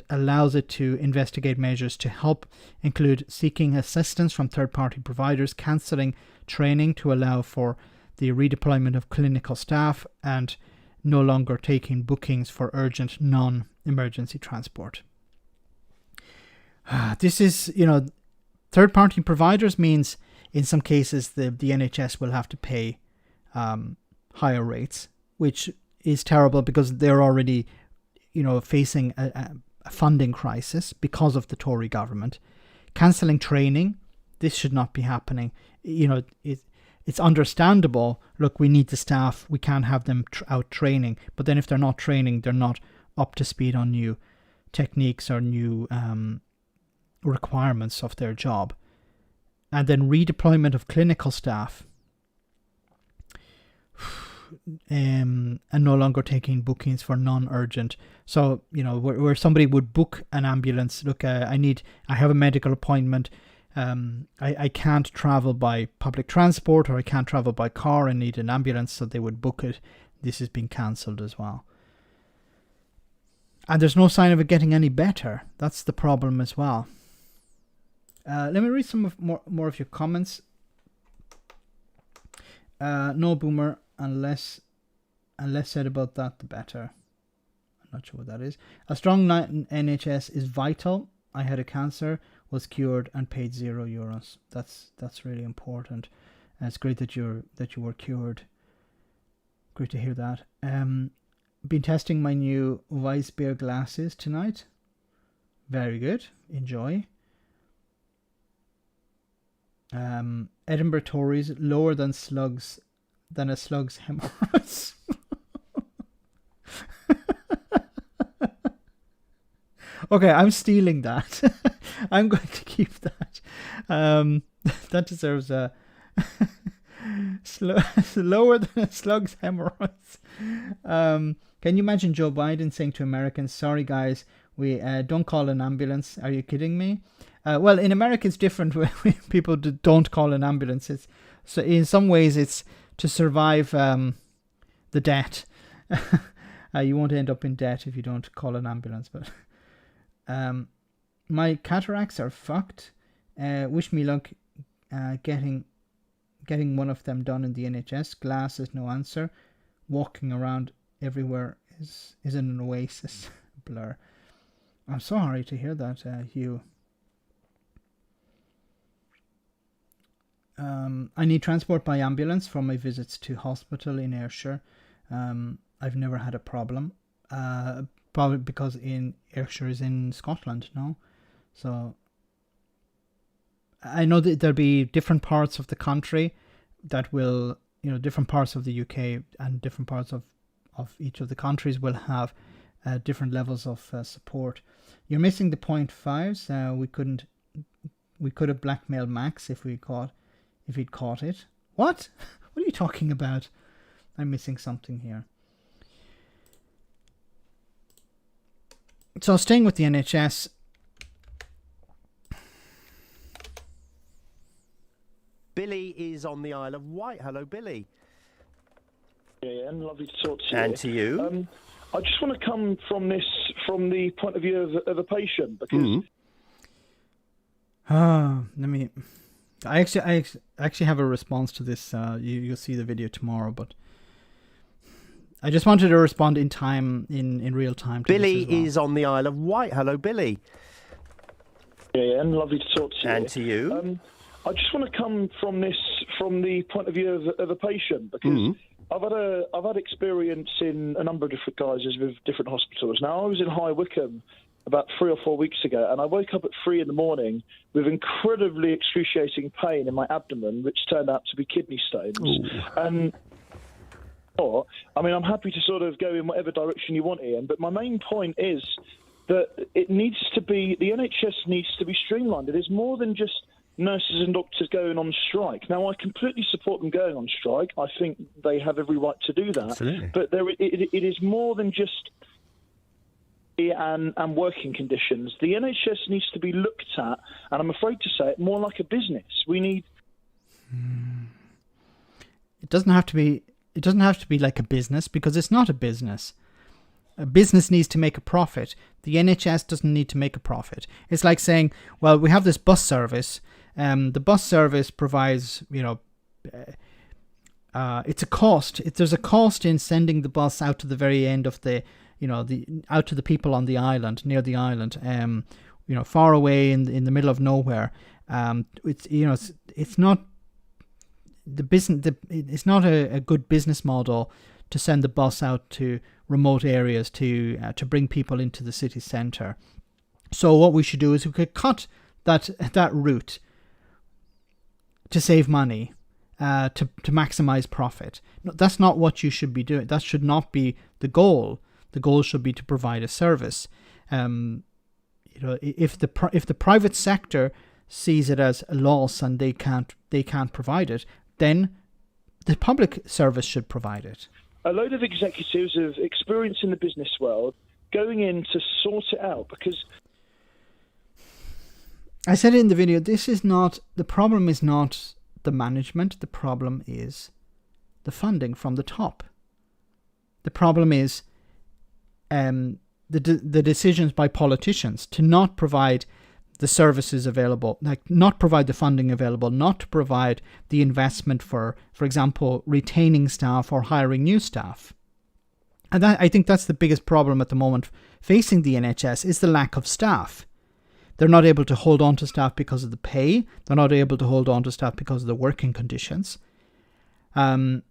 allows it to investigate measures to help include seeking assistance from third-party providers, cancelling training to allow for the redeployment of clinical staff, and no longer taking bookings for urgent non-emergency transport. This is, third-party providers means in some cases the NHS will have to pay higher rates, which is terrible because they're already, facing a funding crisis because of the Tory government. Cancelling training, this should not be happening. It's understandable. Look, we need the staff. We can't have them out training. But then if they're not training, they're not up to speed on new techniques or new requirements of their job. And then redeployment of clinical staff. And no longer taking bookings for non-urgent. So, where somebody would book an ambulance. Look, I have a medical appointment. I can't travel by public transport, or I can't travel by car and need an ambulance, so they would book it. This has been cancelled as well. And there's no sign of it getting any better. That's the problem as well. Let me read some more of your comments. No Boomer and less said about that, the better. I'm not sure what that is. A strong NHS is vital. I had a cancer, was cured, and paid €0. That's really important. It's great that you were cured. Great to hear that. Been testing my new Weissbier glasses tonight. Very good. Enjoy. Edinburgh Tories lower than a slug's hemorrhoids. Okay, I'm stealing that. I'm going to keep that. That deserves a lower than a slug's hemorrhoids. Can you imagine Joe Biden saying to Americans, "Sorry guys, we don't call an ambulance"? Are you kidding me? Well, in America it's different. People don't call an ambulance. So in some ways it's to survive the debt. You won't end up in debt if you don't call an ambulance. But my cataracts are fucked. Wish me luck getting one of them done in the NHS. Glass is no answer. Walking around everywhere is an oasis. Blur. I'm so sorry to hear that, Hugh. I need transport by ambulance for my visits to hospital in Ayrshire. I've never had a problem. Probably because Ayrshire is in Scotland, no? So I know that there'll be different parts of the country that will, different parts of the UK and different parts of each of the countries will have different levels of support. You're missing the 0.5s. We could have blackmailed Max if he'd caught it. What? What are you talking about? I'm missing something here. So staying with the NHS. Billy is on the Isle of Wight. Hello, Billy. Yeah, and lovely to talk to you. And to you. I just want to come from the point of view of a patient, because... I actually have a response to this. You'll see the video tomorrow, but I just wanted to respond in time, in real time. To Billy this as well. is on the Isle of Wight. Hello, Billy. Yeah, and lovely to talk to you. And to you. I just want to come from the point of view of a patient, because I've had experience in a number of different guises with different hospitals. Now, I was in High Wycombe about 3 or 4 weeks ago, and I woke up at 3 in the morning with incredibly excruciating pain in my abdomen, which turned out to be kidney stones. Ooh. And I'm happy to sort of go in whatever direction you want, Ian, but my main point is that the NHS needs to be streamlined. It is more than just nurses and doctors going on strike. Now, I completely support them going on strike. I think they have every right to do that. Absolutely. But it is more than just and working conditions. The NHS needs to be looked at, and I'm afraid to say it, more like a business. We need... It doesn't have to be like a business, because it's not a business. A business needs to make a profit. The NHS doesn't need to make a profit. It's like saying, well, we have this bus service. The bus service provides, it's a cost. There's a cost in sending the bus out to the very end of out to the people on the island, near the island, far away in the middle of nowhere. It's not the business. It's not a good business model to send the bus out to remote areas to bring people into the city centre. So what we should do is we could cut that route to save money, to maximise profit. No, that's not what you should be doing. That should not be the goal. The goal should be to provide a service. If the private sector sees it as a loss and they can't provide it, then the public service should provide it. A load of executives of experience in the business world going in to sort it out, because I said in the video, the problem is not the management, the problem is the funding from the top. The problem is the decisions by politicians to not provide the services available, like not provide the funding available, not to provide the investment for example, retaining staff or hiring new staff. And that, I think that's the biggest problem at the moment facing the NHS, is the lack of staff. They're not able to hold on to staff because of the pay. They're not able to hold on to staff because of the working conditions. It's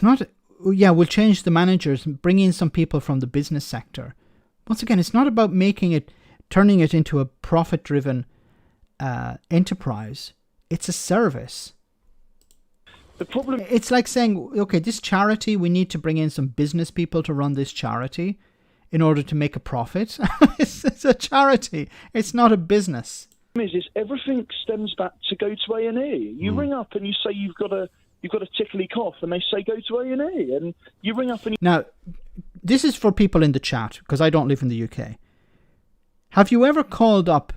not, we'll change the managers and bring in some people from the business sector. Once again, it's not about turning it into a profit-driven enterprise. It's a service. The problem... It's like saying, okay, this charity, we need to bring in some business people to run this charity in order to make a profit. It's a charity. It's not a business. Is everything stems back to go to A&E. You ring up and you say you've got a tickly cough, and they say go to A&E, and you ring up and Now, this is for people in the chat, because I don't live in the UK. Have you ever called up,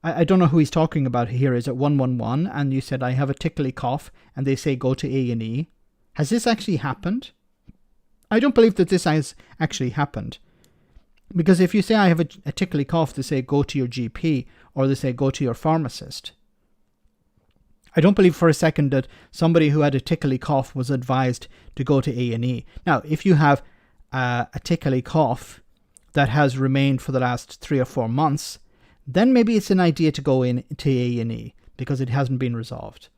I don't know who he's talking about here, is it 111, and you said I have a tickly cough, and they say go to A&E? Has this actually happened? I don't believe that this has actually happened. Because if you say I have a tickly cough, they say go to your GP, or they say go to your pharmacist. I don't believe for a second that somebody who had a tickly cough was advised to go to A&E. Now, if you have a tickly cough that has remained for the last 3 or 4 months, then maybe it's an idea to go in to A&E because it hasn't been resolved.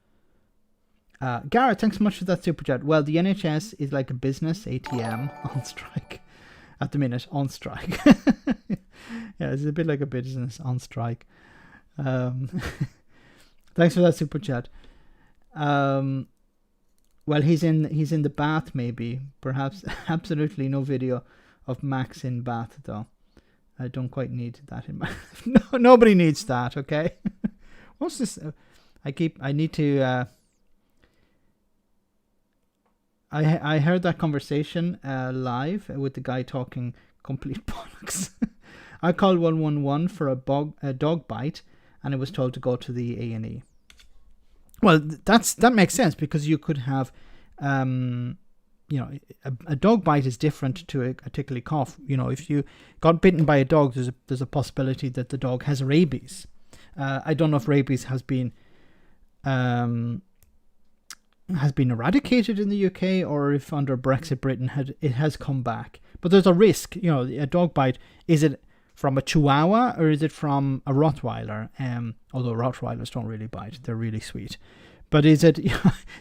Gareth, thanks so much for that super chat. Well, the NHS is like a business ATM on strike at the minute, on strike. Yeah, it's a bit like a business on strike. Thanks for that super chat. Well, he's in the bath, maybe, perhaps. Absolutely no video of Max in bath, though. I don't quite need that in my life. No, nobody needs that. Okay. What's this? I need to. I heard that conversation live with the guy talking complete bollocks. I called 111 for a dog bite, and I was told to go to the A&E. Well, that makes sense, because you could have, a dog bite is different to a tickly cough. You know, if you got bitten by a dog, there's a possibility that the dog has rabies. I don't know if rabies has been eradicated in the UK, or if under Brexit Britain it has come back. But there's a risk. You know, a dog bite, is it from a Chihuahua or is it from a Rottweiler? Although Rottweilers don't really bite, they're really sweet. But is it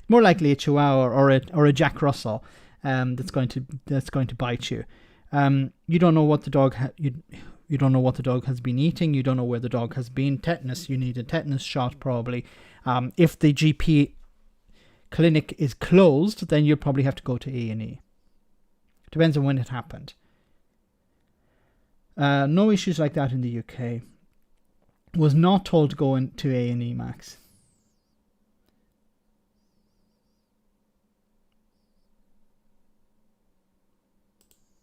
more likely a Chihuahua or a Jack Russell that's going to bite you? You don't know what the dog you don't know what the dog has been eating. You don't know where the dog has been. Tetanus, you need a tetanus shot probably. If the GP clinic is closed, then you'll probably have to go to A&E. Depends on when it happened. No issues like that in the UK. Was not told to go into A&E, Max.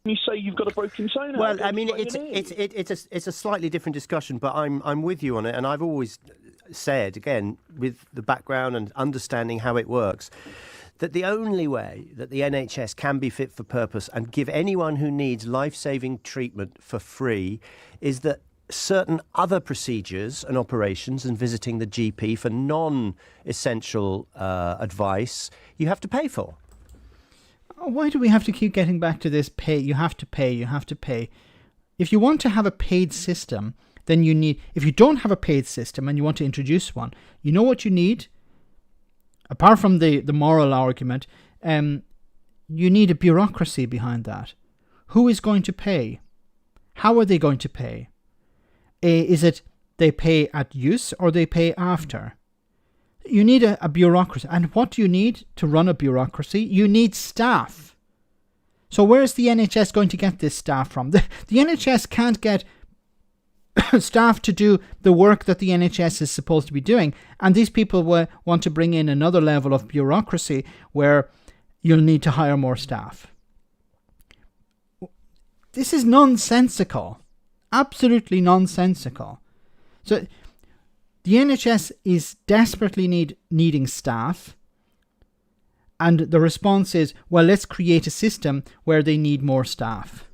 You say you've got a broken toe now. Well, I mean, it's a slightly different discussion, but I'm with you on it, and I've always said, again, with the background and understanding how it works, that the only way that the NHS can be fit for purpose and give anyone who needs life-saving treatment for free is that certain other procedures and operations and visiting the GP for non-essential advice, you have to pay for. Why do we have to keep getting back to this pay? You have to pay, you have to pay. If you want to have a paid system, then you need... If you don't have a paid system and you want to introduce one, you know what you need? Apart from the moral argument, you need a bureaucracy behind that. Who is going to pay? How are they going to pay? Is it they pay at use or they pay after? You need a bureaucracy. And what do you need to run a bureaucracy? You need staff. So where is the NHS going to get this staff from? The NHS can't get staff to do the work that the NHS is supposed to be doing. And these people want to bring in another level of bureaucracy where you'll need to hire more staff. This is nonsensical. Absolutely nonsensical. So the NHS is desperately needing staff. And the response is, well, let's create a system where they need more staff.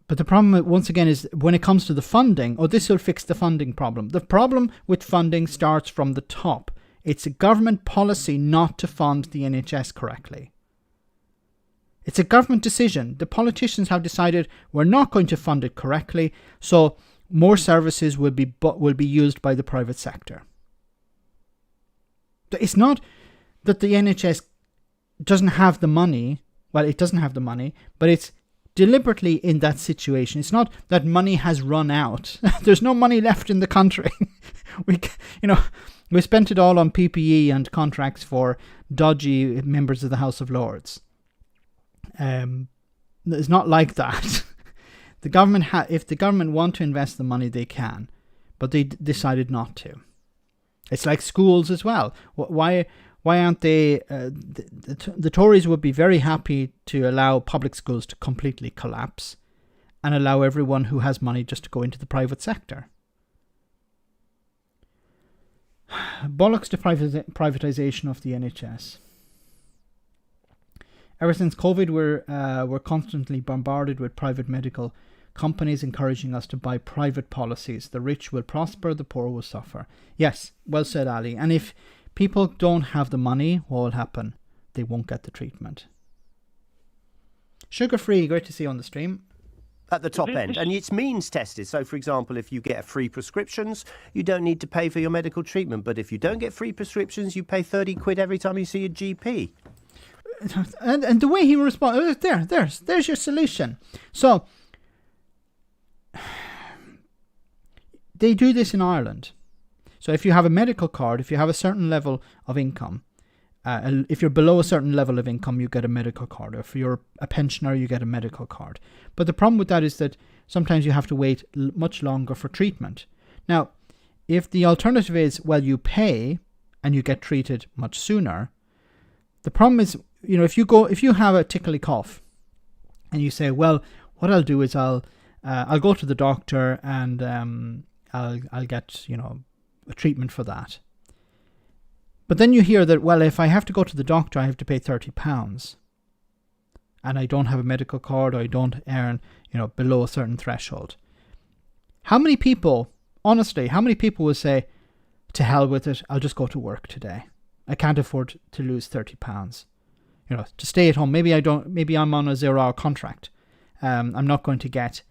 But the problem, once again, is when it comes to the funding, this will fix the funding problem. The problem with funding starts from the top. It's a government policy not to fund the NHS correctly. It's a government decision. The politicians have decided we're not going to fund it correctly, so more services will be used by the private sector. It's not that the NHS doesn't have the money. Well, it doesn't have the money, but it's deliberately in that situation. It's not that money has run out. There's no money left in the country. We spent it all on PPE and contracts for dodgy members of the House of Lords. It's not like that. The government, if the government want to invest the money, they can, but they decided not to. It's like schools as well. Why aren't they? The Tories would be very happy to allow public schools to completely collapse and allow everyone who has money just to go into the private sector. Bollocks to privatisation of the NHS. Ever since COVID, we're constantly bombarded with private medical companies encouraging us to buy private policies. The rich will prosper, the poor will suffer. Yes, well said, Ali. And if people don't have the money, what will happen? They won't get the treatment. Sugar-free, great to see you on the stream. At the top end. And it's means tested. So, for example, if you get free prescriptions, you don't need to pay for your medical treatment. But if you don't get free prescriptions, you pay 30 quid every time you see a GP. And the way he responds, there's your solution. So, they do this in Ireland. So if you have a medical card, if you have a certain level of income, if you're below a certain level of income, you get a medical card. Or if you're a pensioner, you get a medical card. But the problem with that is that sometimes you have to wait much longer for treatment. Now, if the alternative is, well, you pay and you get treated much sooner, the problem is, if you have a tickly cough and you say, well, what I'll do is I'll go to the doctor and I'll get, a treatment for that. But then you hear that, well, if I have to go to the doctor, I have to pay £30 and I don't have a medical card, or I don't earn, below a certain threshold. How many people will say, to hell with it, I'll just go to work today. I can't afford to lose £30. To stay at home. Maybe I'm on a 0-hour contract. I'm not going to get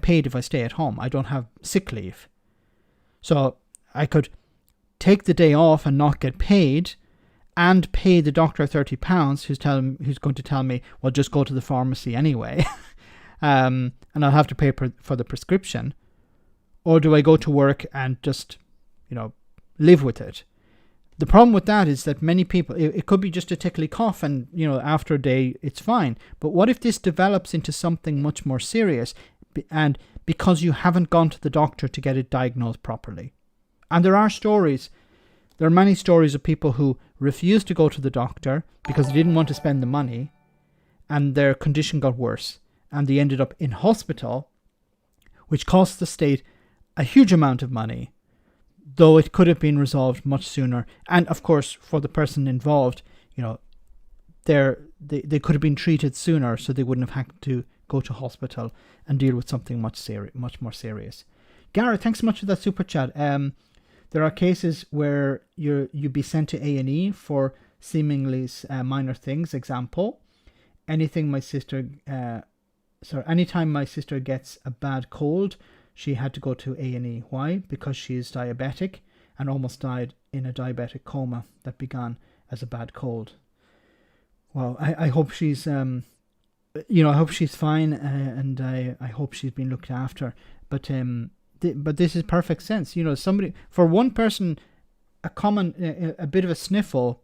paid if I stay at home. I don't have sick leave. So I could take the day off and not get paid, and pay the doctor £30 who's going to tell me, well, just go to the pharmacy anyway. And I'll have to pay for the prescription. Or do I go to work and just, live with it? The problem with that is that many people, it could be just a tickly cough and, after a day it's fine. But what if this develops into something much more serious, and because you haven't gone to the doctor to get it diagnosed properly? And there are many stories of people who refused to go to the doctor because they didn't want to spend the money, and their condition got worse and they ended up in hospital, which cost the state a huge amount of money, though it could have been resolved much sooner. And of course, for the person involved, they could have been treated sooner, so they wouldn't have had to go to hospital and deal with something much more serious. Gareth, thanks so much for that super chat. There are cases where you'd be sent to A&E for seemingly minor things. Example, anytime my sister gets a bad cold, she had to go to A&E. Why? Because she is diabetic and almost died in a diabetic coma that began as a bad cold. Well, I hope she's, I hope she's fine, and I hope she's been looked after. But this is perfect sense. Somebody, for one person, a bit of a sniffle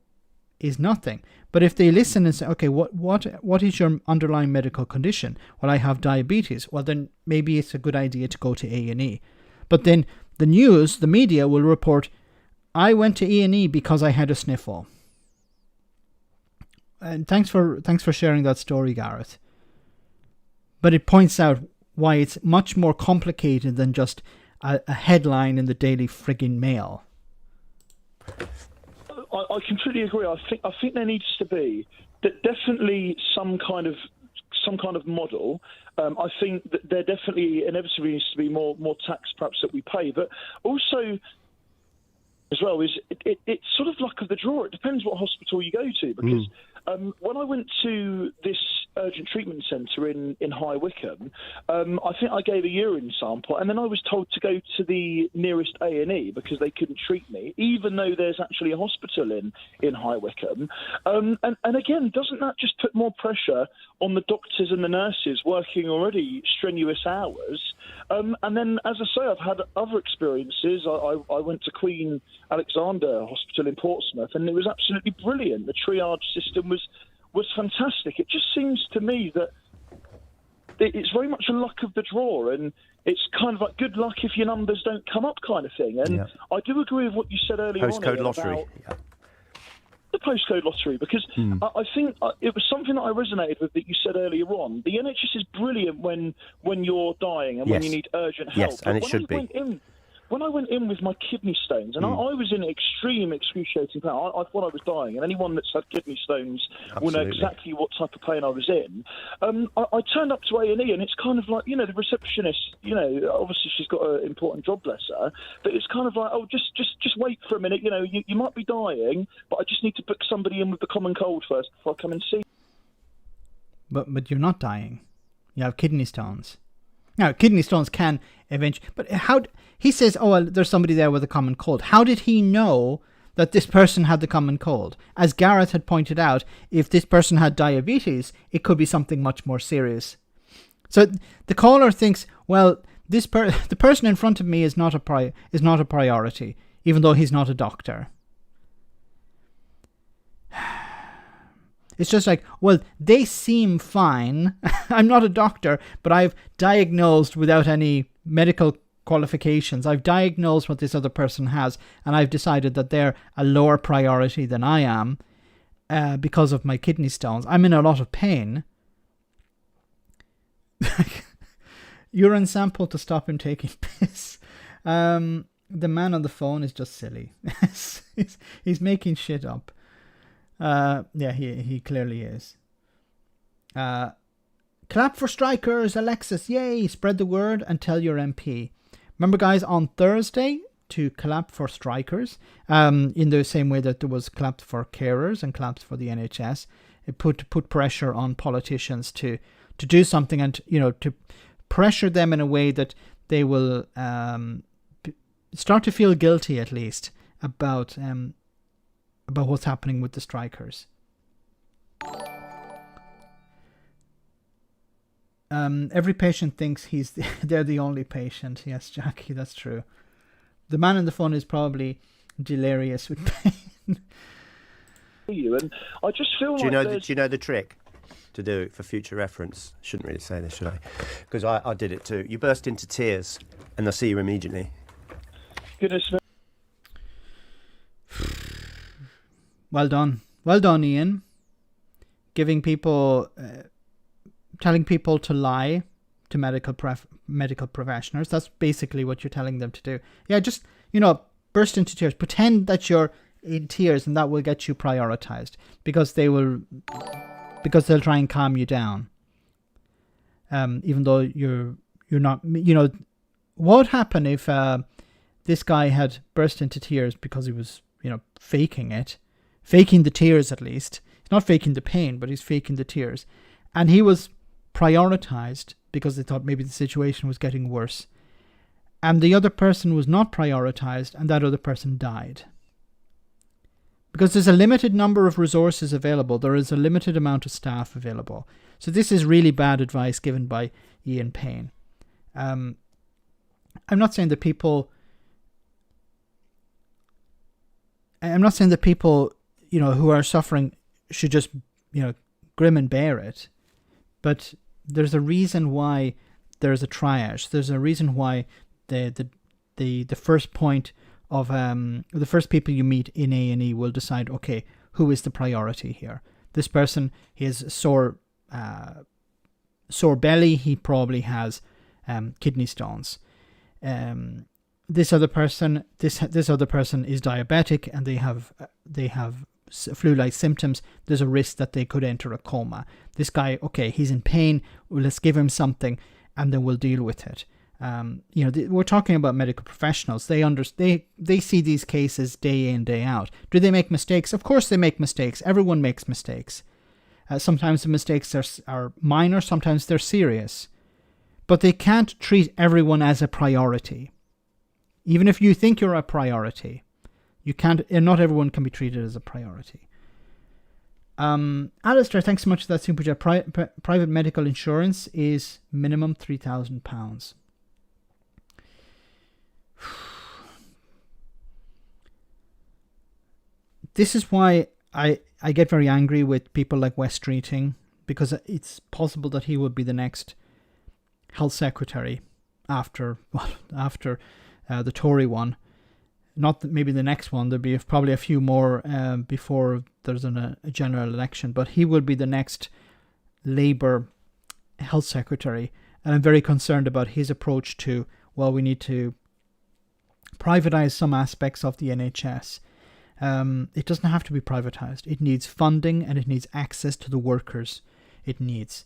is nothing. But if they listen and say, okay, what is your underlying medical condition? Well, I have diabetes. Well, then maybe it's a good idea to go to A&E. But then the media will report, I went to A&E because I had a sniffle. And thanks for sharing that story, Gareth. But it points out why it's much more complicated than just a headline in the Daily Friggin' Mail. I completely agree. I think there needs to be definitely some kind of some kind of model. I think that there definitely inevitably needs to be more tax perhaps that we pay, but also as well is it's sort of luck of the draw. It depends what hospital you go to, because when I went to this urgent treatment centre in High Wycombe, I think I gave a urine sample, and then I was told to go to the nearest A&E because they couldn't treat me, even though there's actually a hospital in High Wycombe. And again, doesn't that just put more pressure on the doctors and the nurses working already strenuous hours? And then, as I say, I've had other experiences. I went to Queen Alexandra Hospital in Portsmouth, and it was absolutely brilliant. The triage system was fantastic. It just seems to me that it's very much a luck of the draw, and it's kind of like good luck if your numbers don't come up kind of thing. And I do agree with what you said earlier Postcode on lottery. about the postcode lottery, because I think it was something that I resonated with that you said earlier on. The NHS is brilliant when you're dying and when you need urgent help. Yes, and it should be. When I went in with my kidney stones, and I was in extreme excruciating pain, I thought I was dying, and anyone that's had kidney stones will know exactly what type of pain I was in. I turned up to A&E, and it's kind of like, the receptionist, obviously she's got an important job, bless her, but it's kind of like, oh, just wait for a minute, you might be dying, but I just need to book somebody in with the common cold first before I come and see. But you're not dying. You have kidney stones. Now, kidney stones can eventually... But how... He says, oh, well, there's somebody there with a common cold. How did he know that this person had the common cold? As Gareth had pointed out, if this person had diabetes, it could be something much more serious. So the caller thinks, well, the person in front of me is not a priority, even though he's not a doctor. It's just like, well, they seem fine. I'm not a doctor, but I've diagnosed without any medical qualifications. I've diagnosed what this other person has, and I've decided that they're a lower priority than I am because of my kidney stones. I'm in a lot of pain. Urine sample to stop him taking piss. The man on the phone is just silly. He's making shit up. He clearly is. Clap for strikers, Alexis. Yay, spread the word and tell your MP. Remember, guys, on Thursday to clap for strikers, in the same way that there was claps for carers and claps for the NHS. It put pressure on politicians to do something, and to pressure them in a way that they will start to feel guilty, at least, about what's happening with the strikers. Every patient thinks they're the only patient. Yes, Jackie, that's true. The man on the phone is probably delirious with pain. And I just feel do you know the trick to do it for future reference? Shouldn't really say this, should I? Because I did it too. You burst into tears, and they'll see you immediately. Goodness me. Well done, Ian. Giving people. Telling people to lie to medical professionals. That's basically what you're telling them to do. Yeah, just, burst into tears. Pretend that you're in tears, and that will get you prioritized because they'll try and calm you down. Even though you're not, what would happen if this guy had burst into tears because he was, faking the tears at least. He's not faking the pain, but he's faking the tears. And he was prioritized because they thought maybe the situation was getting worse, and the other person was not prioritized, and that other person died. Because there's a limited number of resources available, there is a limited amount of staff available. So this is really bad advice given by Ian Payne. I'm not saying that people who are suffering should just grim and bear it. But there's a reason why there's a triage. There's a reason why the first point of the first people you meet in A&E will decide, okay, who is the priority here? This person, he has sore belly. He probably has kidney stones. This other person is diabetic, and they have flu-like symptoms, there's a risk that they could enter a coma. This guy, okay, he's in pain, well, let's give him something and then we'll deal with it. We're talking about medical professionals. They see these cases day in, day out. Do they make mistakes? Of course they make mistakes. Everyone makes mistakes. Sometimes the mistakes are minor, sometimes they're serious. But they can't treat everyone as a priority. Even if you think you're a priority, you can't. And not everyone can be treated as a priority. Alistair, thanks so much for that super chat. Private medical insurance is minimum £3,000. This is why I get very angry with people like Wes Streeting, because it's possible that he would be the next health secretary after the Tory one. Not maybe the next one. There'll be probably a few more before there's a general election, but he will be the next Labour health secretary. And I'm very concerned about his approach to, well, we need to privatise some aspects of the NHS. It doesn't have to be privatised. It needs funding and it needs access to the workers it needs.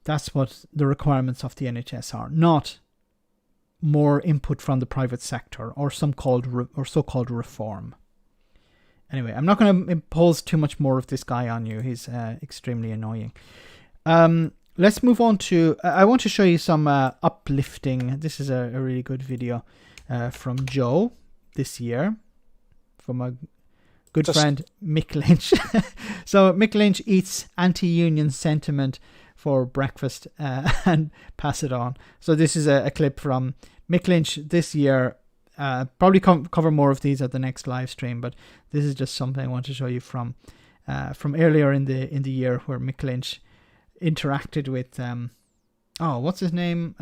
That's what the requirements of the NHS are, not more input from the private sector or so-called reform. Anyway, I'm not going to impose too much more of this guy on you. He's extremely annoying. Let's move on to... I want to show you some uplifting... This is a really good video from Joe this year, from a good friend, Mick Lynch. So Mick Lynch eats anti-union sentiment for breakfast and pass it on. So this is a clip from Mick Lynch this year. Probably cover more of these at the next live stream, but this is just something I want to show you from earlier in the year, where Mick Lynch interacted with what's his name?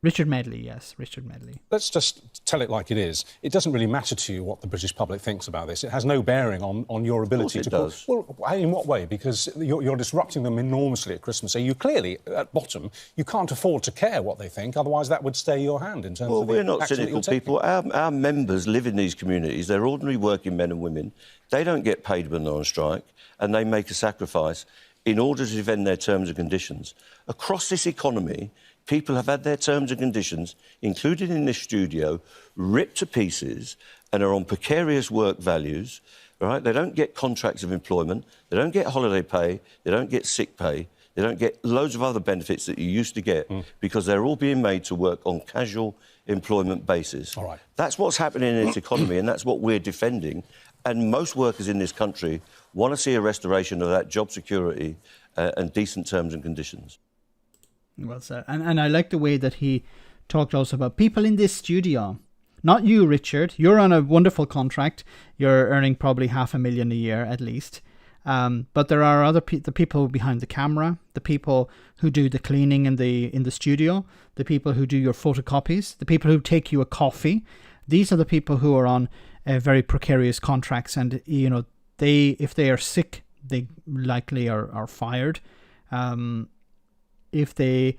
Richard Medley, yes, Richard Medley. Let's just tell it like it is. It doesn't really matter to you what the British public thinks about this. It has no bearing on your ability to... Does. Well, in what way? Because you're disrupting them enormously at Christmas. So you clearly, at bottom, you can't afford to care what they think, otherwise that would stay your hand in terms of the we're not action cynical that you're people. Our members live in these communities. They're ordinary working men and women. They don't get paid when they're on strike, and they make a sacrifice in order to defend their terms and conditions. Across this economy, people have had their terms and conditions, included in this studio, ripped to pieces and are on precarious work values, right? They don't get contracts of employment, they don't get holiday pay, they don't get sick pay, they don't get loads of other benefits that you used to get because they're all being made to work on casual employment basis. All right. That's what's happening in this economy, and that's what we're defending. And most workers in this country want to see a restoration of that job security and decent terms and conditions. Well said. And I like the way that he talked also about people in this studio. Not you, Richard. You're on a wonderful contract. You're earning probably $500,000 a year at least. But there are the people behind the camera, the people who do the cleaning in the studio, the people who do your photocopies, the people who take you a coffee. These are the people who are on very precarious contracts, and if they are sick, they likely are fired. If they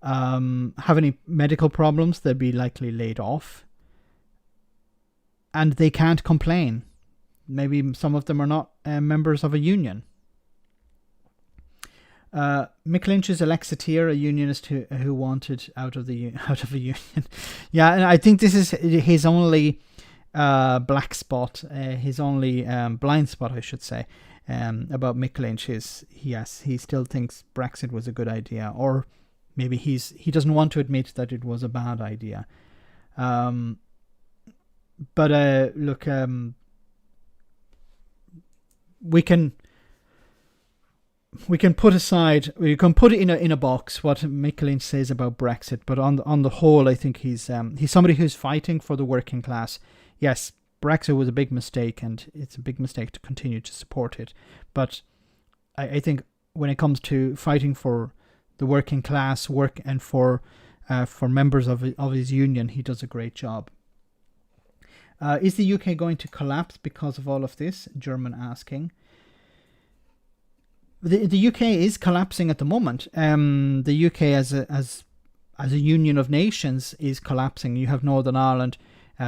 have any medical problems, they'll be likely laid off. And they can't complain. Maybe some of them are not members of a union. Mick Lynch is a Lexiteer, a unionist who wanted out of a union. Yeah, and I think this is his only black spot, his only blind spot, I should say. About Mick Lynch is he still thinks Brexit was a good idea, or maybe he doesn't want to admit that it was a bad idea. But look, we can put aside, we can put it in a box what Mick Lynch says about Brexit, but on the whole, I think he's somebody who's fighting for the working class. Yes, Brexit was a big mistake, and it's a big mistake to continue to support it. But I think when it comes to fighting for the working class work and for members of his union, he does a great job. Is the UK going to collapse because of all of this? German asking. The UK is collapsing at the moment. The UK as a union of nations is collapsing. You have Northern Ireland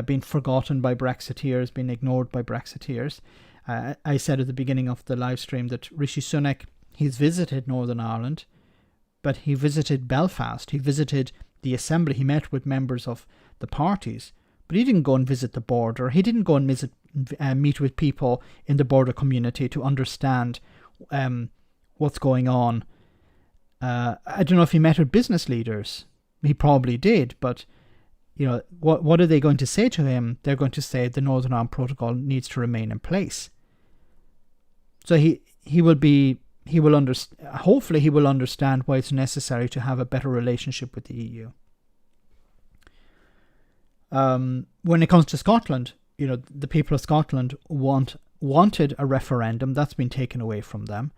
been forgotten by Brexiteers, been ignored by Brexiteers. I said at the beginning of the live stream that Rishi Sunak, he's visited Northern Ireland, but he visited Belfast, he visited the Assembly, he met with members of the parties, but he didn't go and visit the border, he didn't go and meet with people in the border community to understand what's going on. I don't know if he met with business leaders. He probably did, but you know, what are they going to say to him? They're going to say the Northern Ireland Protocol needs to remain in place. So hopefully he will understand why it's necessary to have a better relationship with the EU. When it comes to Scotland, you know, the people of Scotland wanted a referendum. That's been taken away from them.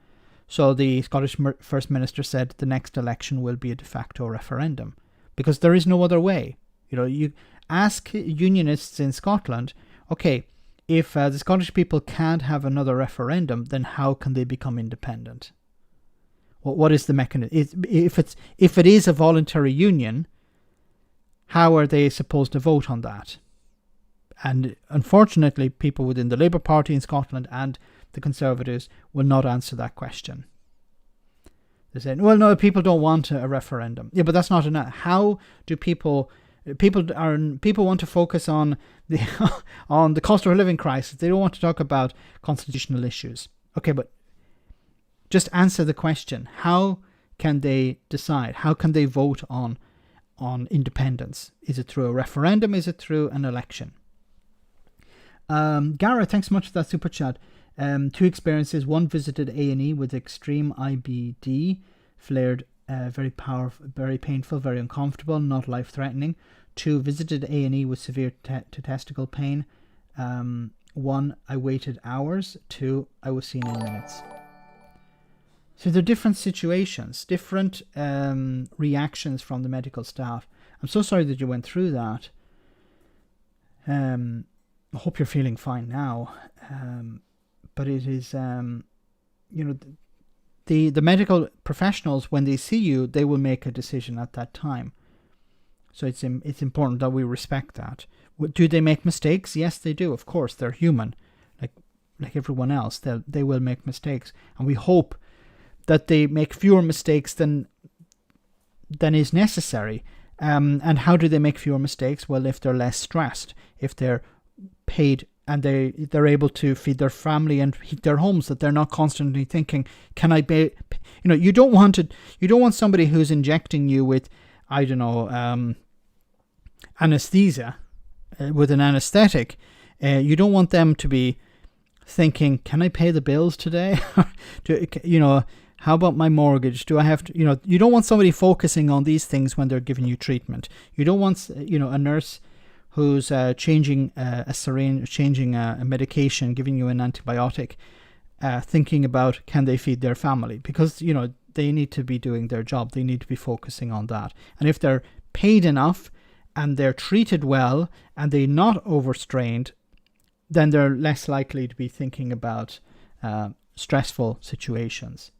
So the Scottish First Minister said the next election will be a de facto referendum, because there is no other way. You know, you ask unionists in Scotland, okay, if the Scottish people can't have another referendum, then how can they become independent? What is the mechanism? If it is a voluntary union, how are they supposed to vote on that? And unfortunately, people within the Labour Party in Scotland and the Conservatives will not answer that question. They're saying, well, no, people don't want a referendum. Yeah, but that's not enough. How do people want to focus on the cost of living crisis? They don't want to talk about constitutional issues. Okay, but just answer the question. How can they decide? How can they vote on independence? Is it through a referendum? Is it through an election? Gareth, thanks so much for that super chat. 2 experiences. 1, visited A&E with extreme IBD, flared, very powerful, very painful, very uncomfortable, not life-threatening. 2, visited A&E with severe testicle pain. 1, I waited hours. 2, I was seen in minutes. So there are different situations, different reactions from the medical staff. I'm so sorry that you went through that. I hope you're feeling fine now. But it is, you know, the medical professionals, when they see you, they will make a decision at that time. So it's important that we respect that. Do they make mistakes? Yes, they do. Of course, they're human, like everyone else. They will make mistakes, and we hope that they make fewer mistakes than is necessary. And how do they make fewer mistakes? Well, if they're less stressed, if they're paid and they're able to feed their family and heat their homes, that they're not constantly thinking, can I pay? You know, you don't want somebody who's injecting you with, I don't know, anesthesia, with an anesthetic. You don't want them to be thinking, can I pay the bills today? You know, how about my mortgage? Do I have to, you know, you don't want somebody focusing on these things when they're giving you treatment. You don't want, you know, a nurse who's changing a syringe, changing a medication, giving you an antibiotic, thinking about can they feed their family, because, you know, they need to be doing their job. They need to be focusing on that. And if they're paid enough and they're treated well and they're not overstrained, then they're less likely to be thinking about stressful situations.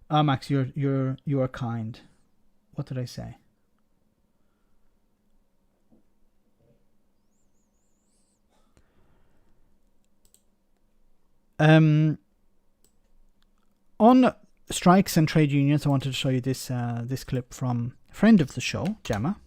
Max, you are kind. What did I say? On strikes and trade unions, I wanted to show you this clip from a friend of the show, Gemma.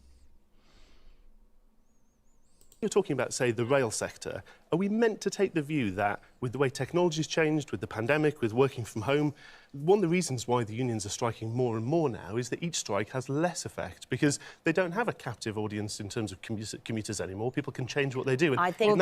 You're talking about, say, the rail sector. Are we meant to take the view that with the way technology's changed, with the pandemic, with working from home, one of the reasons why the unions are striking more and more now is that each strike has less effect because they don't have a captive audience in terms of commuters anymore. People can change what they do. And I think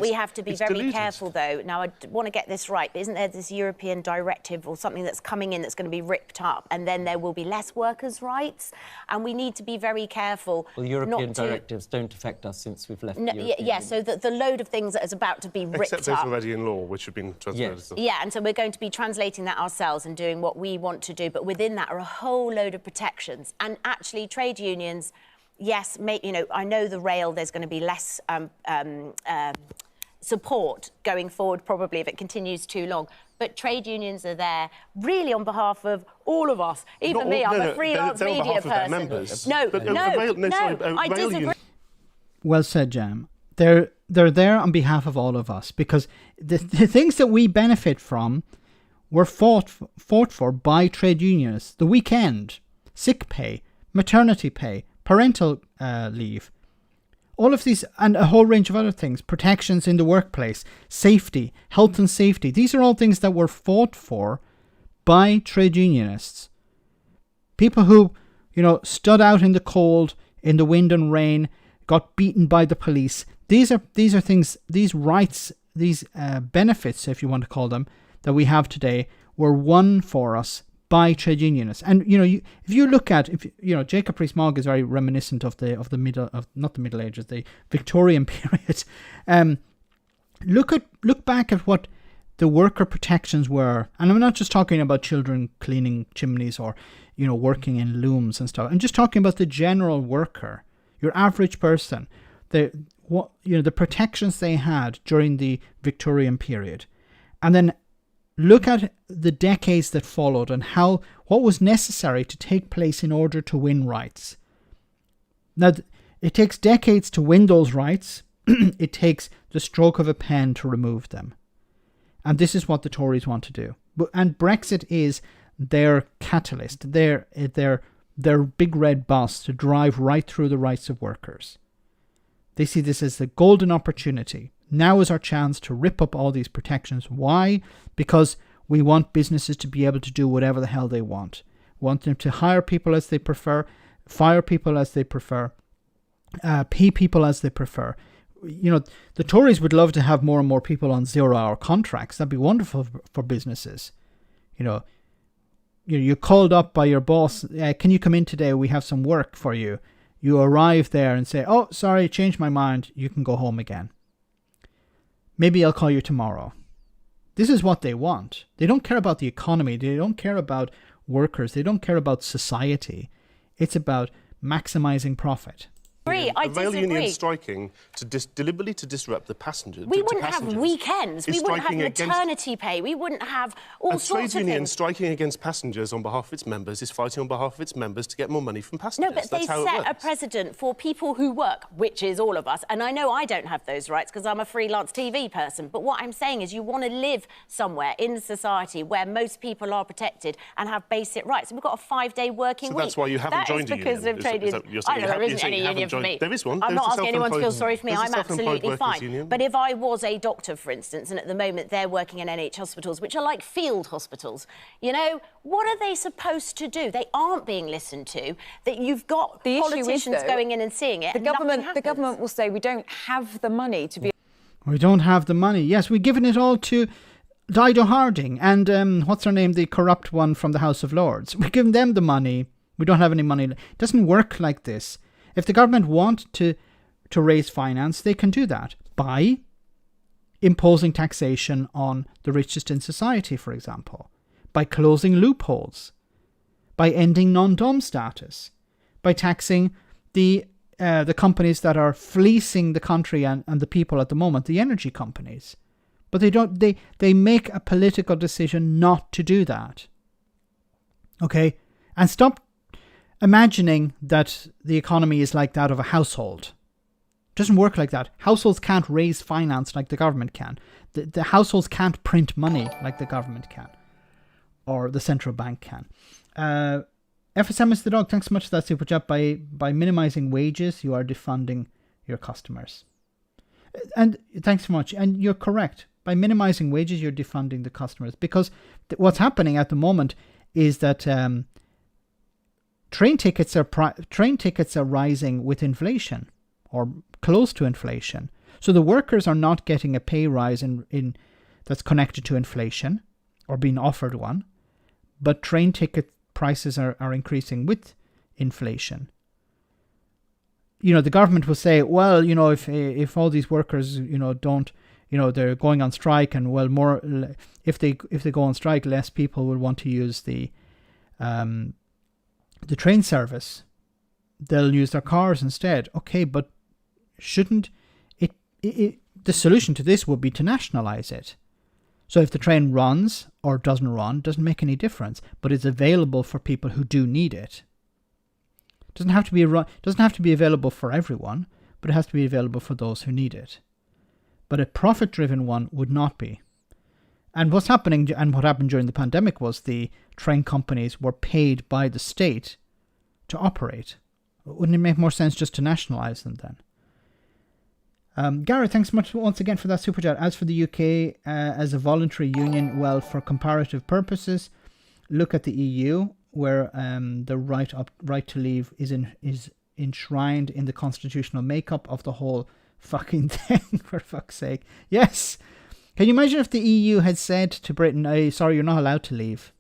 we have to be very careful, though. Now, I want to get this right. Isn't there this European directive or something that's coming in that's going to be ripped up, and then there will be less workers' rights? And we need to be very careful. Well, European directives don't affect us since we've left the European Union. So the load of things that is about to be ripped up. Except those already in law, which have been transferred. Yes. Yeah, and so we're going to be translating that ourselves and doing what we want to do. But within that are a whole load of protections. And actually, trade unions, yes, I know the rail, there's going to be less support going forward, probably, if it continues too long. But trade unions are there really on behalf of all of us. Even me, I'm a freelance media person. No, I disagree. Well said, Jam. They're there on behalf of all of us, because the things that we benefit from were fought for by trade unionists. The weekend, sick pay, maternity pay, parental leave, all of these, and a whole range of other things, protections in the workplace, safety, health and safety. These are all things that were fought for by trade unionists. People who, stood out in the cold, in the wind and rain, got beaten by the police. These are things, these rights, these benefits, if you want to call them, that we have today were won for us by trade unionists. And if you look at, Jacob Rees-Mogg is very reminiscent of not the Middle Ages, the Victorian period. Look back at what the worker protections were, and I'm not just talking about children cleaning chimneys or working in looms and stuff. I'm just talking about the general worker, your average person. The protections they had during the Victorian period, and then look at the decades that followed and what was necessary to take place in order to win rights. Now, it takes decades to win those rights. It takes the stroke of a pen to remove them. And this is what the Tories want to do. And Brexit is their catalyst, their big red bus to drive right through the rights of workers. They see this as the golden opportunity. Now is our chance to rip up all these protections. Why? Because we want businesses to be able to do whatever the hell they want. We want them to hire people as they prefer, fire people as they prefer, pay people as they prefer. The Tories would love to have more and more people on 0-hour contracts. That'd be wonderful for businesses. You're called up by your boss. Can you come in today? We have some work for you. You arrive there and say, oh, sorry, changed my mind. You can go home again. Maybe I'll call you tomorrow. This is what they want. They don't care about the economy. They don't care about workers. They don't care about society. It's about maximizing profit. A rail union striking deliberately to disrupt the passengers. We wouldn't have weekends. We wouldn't have maternity pay. We wouldn't have all sorts of things. A trade union striking against passengers on behalf of its members is fighting on behalf of its members to get more money from passengers. No, but they set a precedent for people who work, which is all of us. And I know I don't have those rights because I'm a freelance TV person. But what I'm saying is you want to live somewhere in society where most people are protected and have basic rights. We've got a 5-day working week. So that's why you haven't joined a union. That is because of trade unions. I know there isn't any union for me. There is one. I'm not asking anyone to feel sorry for me. I'm absolutely fine. But if I was a doctor, for instance, and at the moment they're working in NHS hospitals, which are like field hospitals, what are they supposed to do? They aren't being listened to. That you've got politicians going in and seeing it. The government will say we don't have the money to be. We don't have the money. Yes, we've given it all to Dido Harding and what's her name, the corrupt one from the House of Lords. We've given them the money. We don't have any money. It doesn't work like this. If the government want to raise finance, they can do that by imposing taxation on the richest in society, for example, by closing loopholes, by ending non-dom status, by taxing the companies that are fleecing the country and the people at the moment, the energy companies. But they don't. They make a political decision not to do that. Okay, and stop imagining that the economy is like that of a household. It doesn't work like that. Households can't raise finance like the government can. The households can't print money like the government can. Or the central bank can. FSM is the dog. Thanks so much for that super chat. By minimizing wages, you are defunding your customers. And thanks so much. And you're correct. By minimizing wages, you're defunding the customers. Because what's happening at the moment is that train tickets are rising with inflation or close to inflation. So the workers are not getting a pay rise in that's connected to inflation or being offered one, but train ticket prices are increasing with inflation. The government will say, well, if all these workers, don't, they're going on strike and if they go on strike, less people will want to use the train service. They'll use their cars instead. Okay, but shouldn't it the solution to this would be to nationalize it. So if the train runs or doesn't run, doesn't make any difference, but it's available for people who do need it. Doesn't have to be available for everyone, but it has to be available for those who need it. But a profit-driven one would not be. And what's happening, and what happened during the pandemic, was the train companies were paid by the state to operate. Wouldn't it make more sense just to nationalise them then? Gareth, thanks so much once again for that super chat. As for the UK as a voluntary union, well, for comparative purposes, look at the EU, where the right to leave is enshrined in the constitutional makeup of the whole fucking thing. For fuck's sake, yes. Can you imagine if the EU had said to Britain, "Hey, sorry, you're not allowed to leave.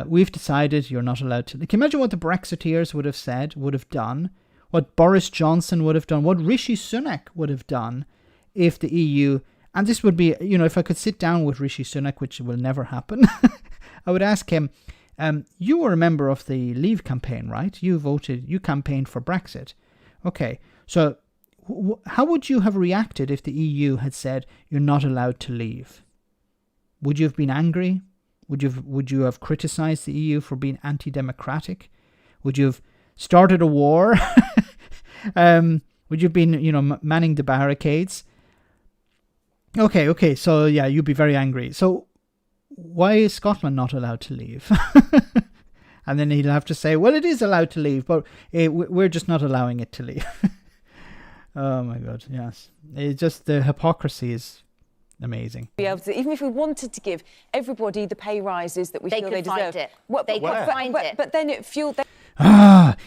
We've decided you're not allowed to." Can you imagine what the Brexiteers would have said, would have done? What Boris Johnson would have done, what Rishi Sunak would have done if the EU, and this would be, if I could sit down with Rishi Sunak, which will never happen, I would ask him, you were a member of the Leave campaign, right? You campaigned for Brexit. Okay, so how would you have reacted if the EU had said you're not allowed to leave? Would you have been angry? Would you have criticised the EU for being anti-democratic? Would you have started a war? Would you have been, manning the barricades? Okay, so yeah, you'd be very angry. So why is Scotland not allowed to leave? And then he'd have to say, well, it is allowed to leave, but we're just not allowing it to leave. Oh my God, yes. It's just, the hypocrisy is amazing. Be able to, even if we wanted to give everybody the pay rises that we feel they deserve. They could find it. But then it fueled...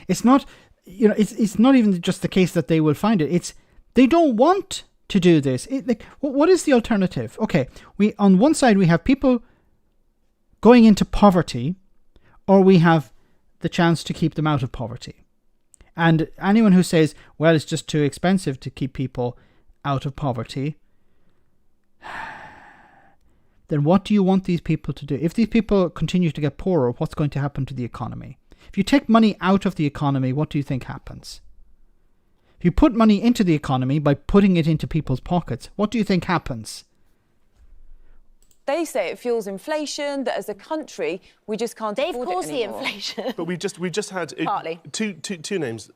It's not, it's not even just the case that they will find it. It's, they don't want to do this. What is the alternative? Okay, on one side we have people going into poverty, or we have the chance to keep them out of poverty. And anyone who says, well, it's just too expensive to keep people out of poverty, then what do you want these people to do? If these people continue to get poorer, what's going to happen to the economy? If you take money out of the economy, what do you think happens? If you put money into the economy by putting it into people's pockets, what do you think happens? They say it fuels inflation, that as a country, we just can't afford it anymore. They've caused the inflation. But we just had partly two names,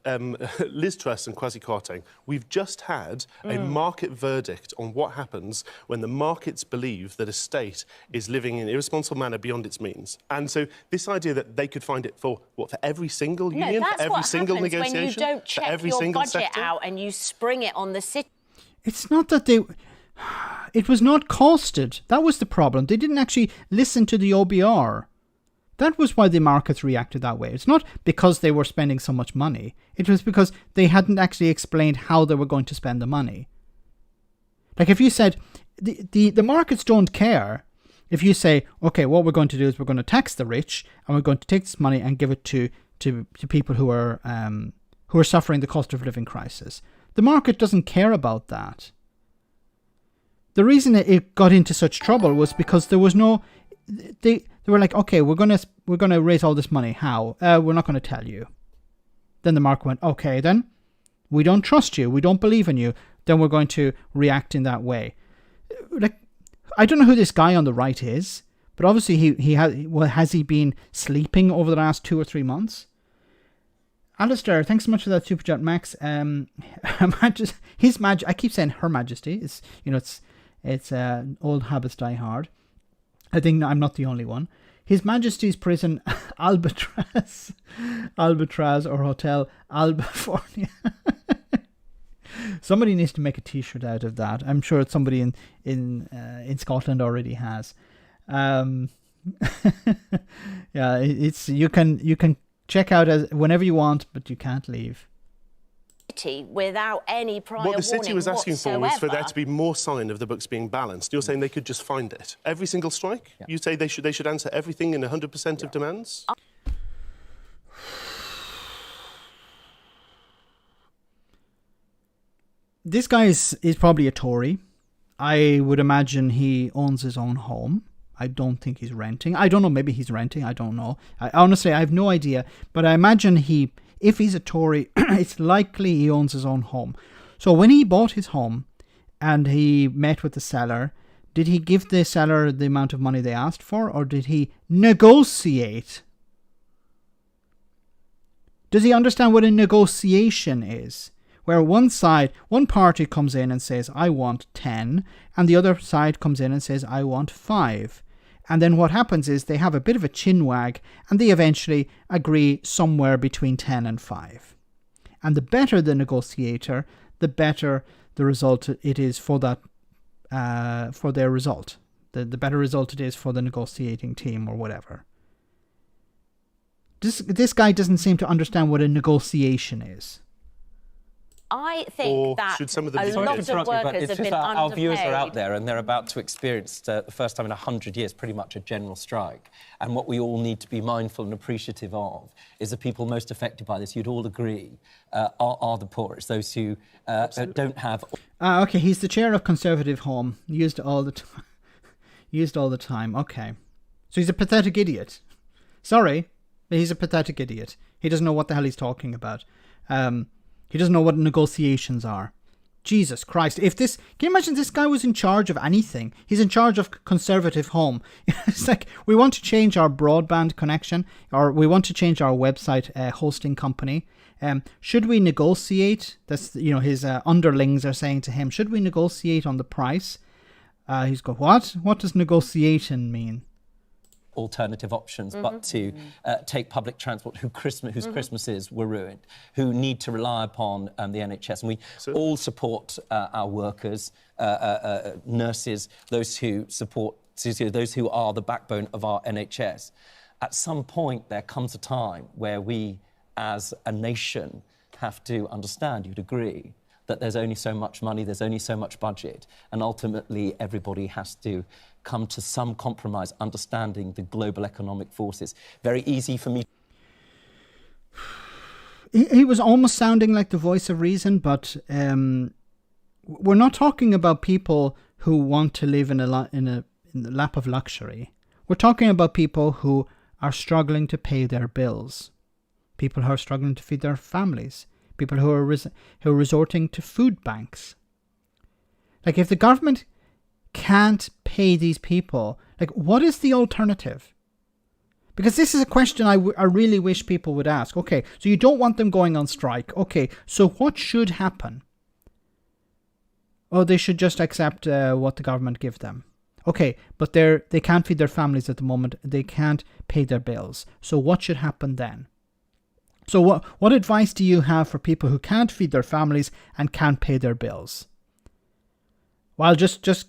Liz Truss and Kwasi Kwarteng. We've just had a market verdict on what happens when the markets believe that a state is living in an irresponsible manner beyond its means. And so this idea that they could find it for every single union, for every single negotiation, when you don't check your budget out and you spring it on the city. It's not that they... It was not costed. That was the problem. They didn't actually listen to the OBR. That was why the markets reacted that way. It's not because they were spending so much money. It was because they hadn't actually explained how they were going to spend the money. Like if you said, the markets don't care. If you say, okay, what we're going to do is we're going to tax the rich and we're going to take this money and give it to people who are suffering the cost of living crisis. The market doesn't care about that. The reason it got into such trouble was because there was no... They were like, okay, we're gonna raise all this money. How? We're not going to tell you. Then the market went, okay, then we don't trust you. We don't believe in you. Then we're going to react in that way. Like, I don't know who this guy on the right is, but obviously has he been sleeping over the last 2 or 3 months? Alistair, thanks so much for that super chat, Max. His Majesty, I keep saying Her Majesty. It's old habits die hard. I think I'm not the only one. His Majesty's Prison Alcatraz or Hotel Albafornia. Somebody needs to make a T-shirt out of that. I'm sure it's somebody in Scotland already has. Yeah, it's you can check out as whenever you want, but you can't leave. Without any prior warning. What the city was asking whatsoever. for was for there to be more sign of the books being balanced. You're saying they could just find it every single strike. Yeah. You say they should answer everything in 100% of demands. This guy is probably a Tory. I would imagine he owns his own home. I don't think he's renting. I don't know. Maybe he's renting. I don't know. Honestly, I have no idea. But I imagine if he's a Tory, it's likely he owns his own home. So when he bought his home and he met with the seller, did he give the seller the amount of money they asked for, or did he negotiate? Does he understand what a negotiation is? where one party comes in and says, I want 10, and the other side comes in and says, I want 5. And then what happens is they have a bit of a chin wag, and they eventually agree somewhere between 10 and 5. And the better the negotiator, the better the result it is for that, for their result. The better result it is for the negotiating team or whatever. This guy doesn't seem to understand what a negotiation is. I think that should some of them a lot of workers have been underpaid. Our viewers are out there and they're about to experience, the first time in 100 years, pretty much a general strike. And what we all need to be mindful and appreciative of is the people most affected by this, you'd all agree, are the poorest, those who don't have... Okay, he's the chair of Conservative Home. Used all the time. Used all the time. Okay. So he's a pathetic idiot. Sorry, but he's a pathetic idiot. He doesn't know what the hell he's talking about. He doesn't know what negotiations are. Jesus Christ. Can you imagine this guy was in charge of anything? He's in charge of Conservative Home. It's like, we want to change our broadband connection, or we want to change our website hosting company. Should we negotiate? That's, his underlings are saying to him, should we negotiate on the price? He's got, what? What does negotiation mean? Alternative options, but to take public transport whose Christmases were ruined, who need to rely upon the NHS. And we all support our workers, nurses, those who are the backbone of our NHS. At some point, there comes a time where we, as a nation, have to understand, you'd agree, that there's only so much money, there's only so much budget, and ultimately everybody has to come to some compromise, understanding the global economic forces. Very easy for me. He was almost sounding like the voice of reason, but we're not talking about people who want to live in the lap of luxury. We're talking about people who are struggling to pay their bills, people who are struggling to feed their families, people who are resorting to food banks. Like, if the government can't pay these people, like, what is the alternative? Because this is a question I really wish people would ask. Okay, so you don't want them going on strike. Okay, so what should happen? Oh, they should just accept what the government give them. Okay, but they can't feed their families at the moment. They can't pay their bills. So what should happen then? So what advice do you have for people who can't feed their families and can't pay their bills? Well, just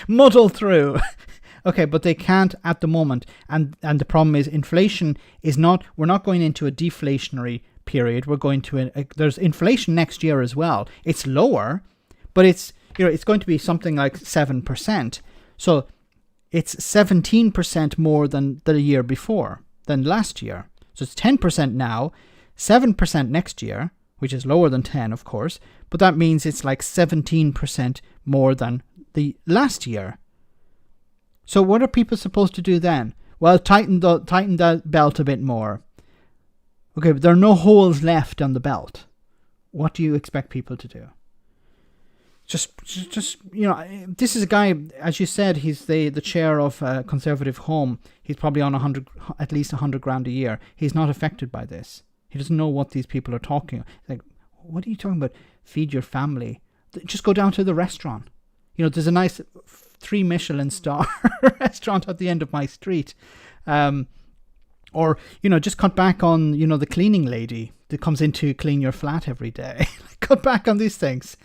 muddle through. Okay, but they can't at the moment. And the problem is inflation is we're not going into a deflationary period. We're going to there's inflation next year as well. It's lower, but it's going to be something like 7%. So it's 17% more than the year before, than last year. So it's 10% now, 7% next year, which is lower than 10, of course, but that means it's like 17% more than the last year. So what are people supposed to do then? Well, tighten that belt a bit more. Okay, but there are no holes left on the belt. What do you expect people to do? Just this is a guy, as you said, he's the chair of Conservative Home. He's probably on at least 100 grand a year. He's not affected by this. He doesn't know what these people are talking. Like, what are you talking about? Feed your family. Just go down to the restaurant. There's a nice 3 Michelin star restaurant at the end of my street. Or, just cut back on, the cleaning lady that comes in to clean your flat every day. Cut back on these things.